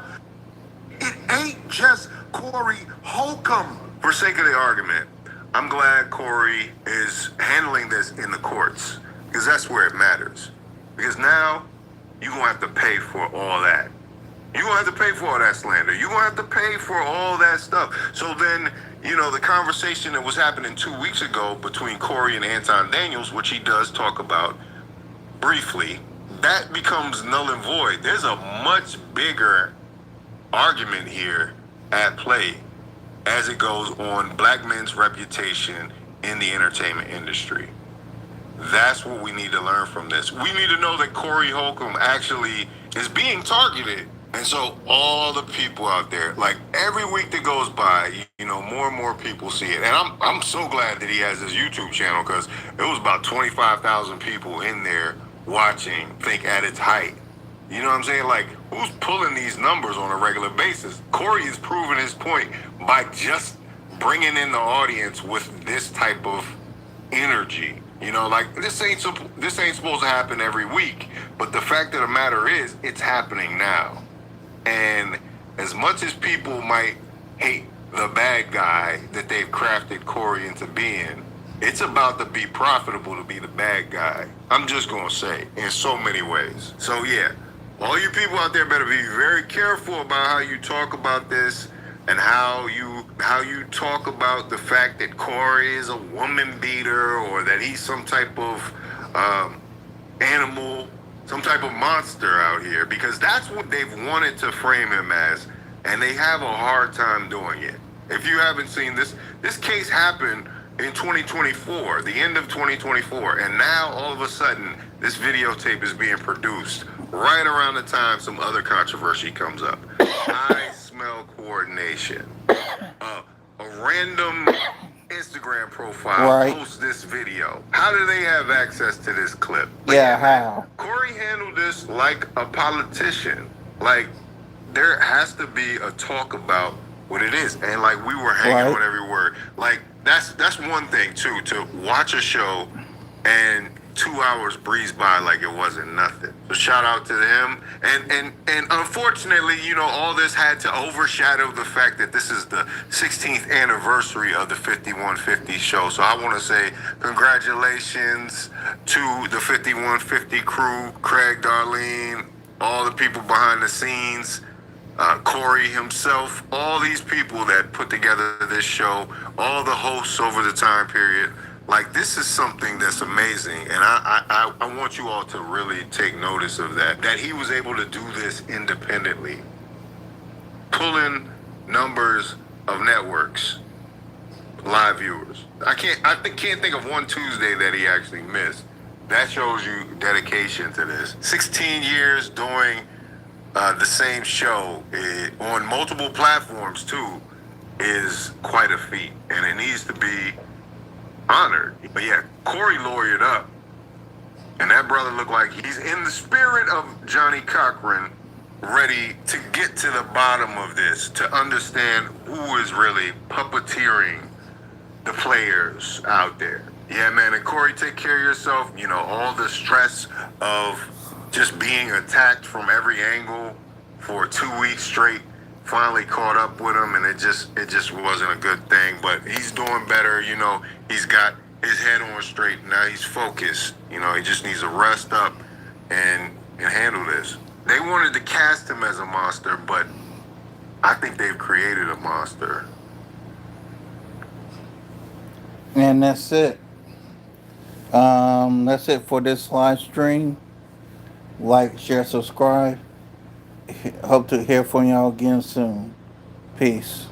it. Ain't just Corey Holcomb. For sake of the argument, I'm glad Corey is handling this in the courts because that's where it matters. Because now you're going to have to pay for all that. You're going to have to pay for all that slander. You're going to have to pay for all that stuff. So then, the conversation that was happening 2 weeks ago between Corey and Anton Daniels, which he does talk about briefly, that becomes null and void. There's a much bigger argument here at play as it goes on black men's reputation in the entertainment industry. That's what we need to learn from this. We need to know that Corey Holcomb actually is being targeted. And so all the people out there, like every week that goes by, more and more people see it. And I'm so glad that he has his YouTube channel because it was about 25,000 people in there watching, think at its height. You know what I'm saying? Like, who's pulling these numbers on a regular basis? Corey is proving his point by just bringing in the audience with this type of energy. This ain't supposed to happen every week. But the fact of the matter is, it's happening now. And as much as people might hate the bad guy that they've crafted Corey into being, it's about to be profitable to be the bad guy. I'm just going to say, in so many ways. So, yeah. All you people out there better be very careful about how you talk about this and how you talk about the fact that Corey is a woman beater or that he's some type of animal, some type of monster out here, because that's what they've wanted to frame him as, and they have a hard time doing it. If you haven't seen this case happened in 2024, the end of 2024, and now all of a sudden this videotape is being produced right around the time some other controversy comes up. I smell coordination. A random Instagram profile posts this video. How do they have access to this clip? Yeah, how? Corey handled this like a politician. Like, there has to be a talk about what it is. And like, we were hanging on every word. Like, that's one thing too, to watch a show and 2 hours breeze by like it wasn't nothing. So shout out to him. And unfortunately, all this had to overshadow the fact that this is the 16th anniversary of the 5150 show. So I want to say congratulations to the 5150 crew, Craig, Darlene, all the people behind the scenes, Corey himself, all these people that put together this show, all the hosts over the time period. Like, this is something that's amazing, and I want you all to really take notice of that he was able to do this independently, pulling numbers of networks, live viewers. I can't think of one Tuesday that he actually missed. That shows you dedication to this. 16 years doing the same show on multiple platforms too is quite a feat, and it needs to be honored. But yeah, Corey lawyered up, and that brother looked like he's in the spirit of Johnny Cochran, ready to get to the bottom of this, to understand who is really puppeteering the players out there. Yeah, man, and Corey, take care of yourself. You know, all the stress of just being attacked from every angle for 2 weeks straight finally caught up with him, and it just wasn't a good thing. But he's doing better. You know, he's got his head on straight now. He's focused. You know, he just needs to rest up and handle this. They wanted to cast him as a monster, but I think they've created a monster. And that's it. That's it for this live stream. Like, share, subscribe. Hope to hear from y'all again soon. Peace.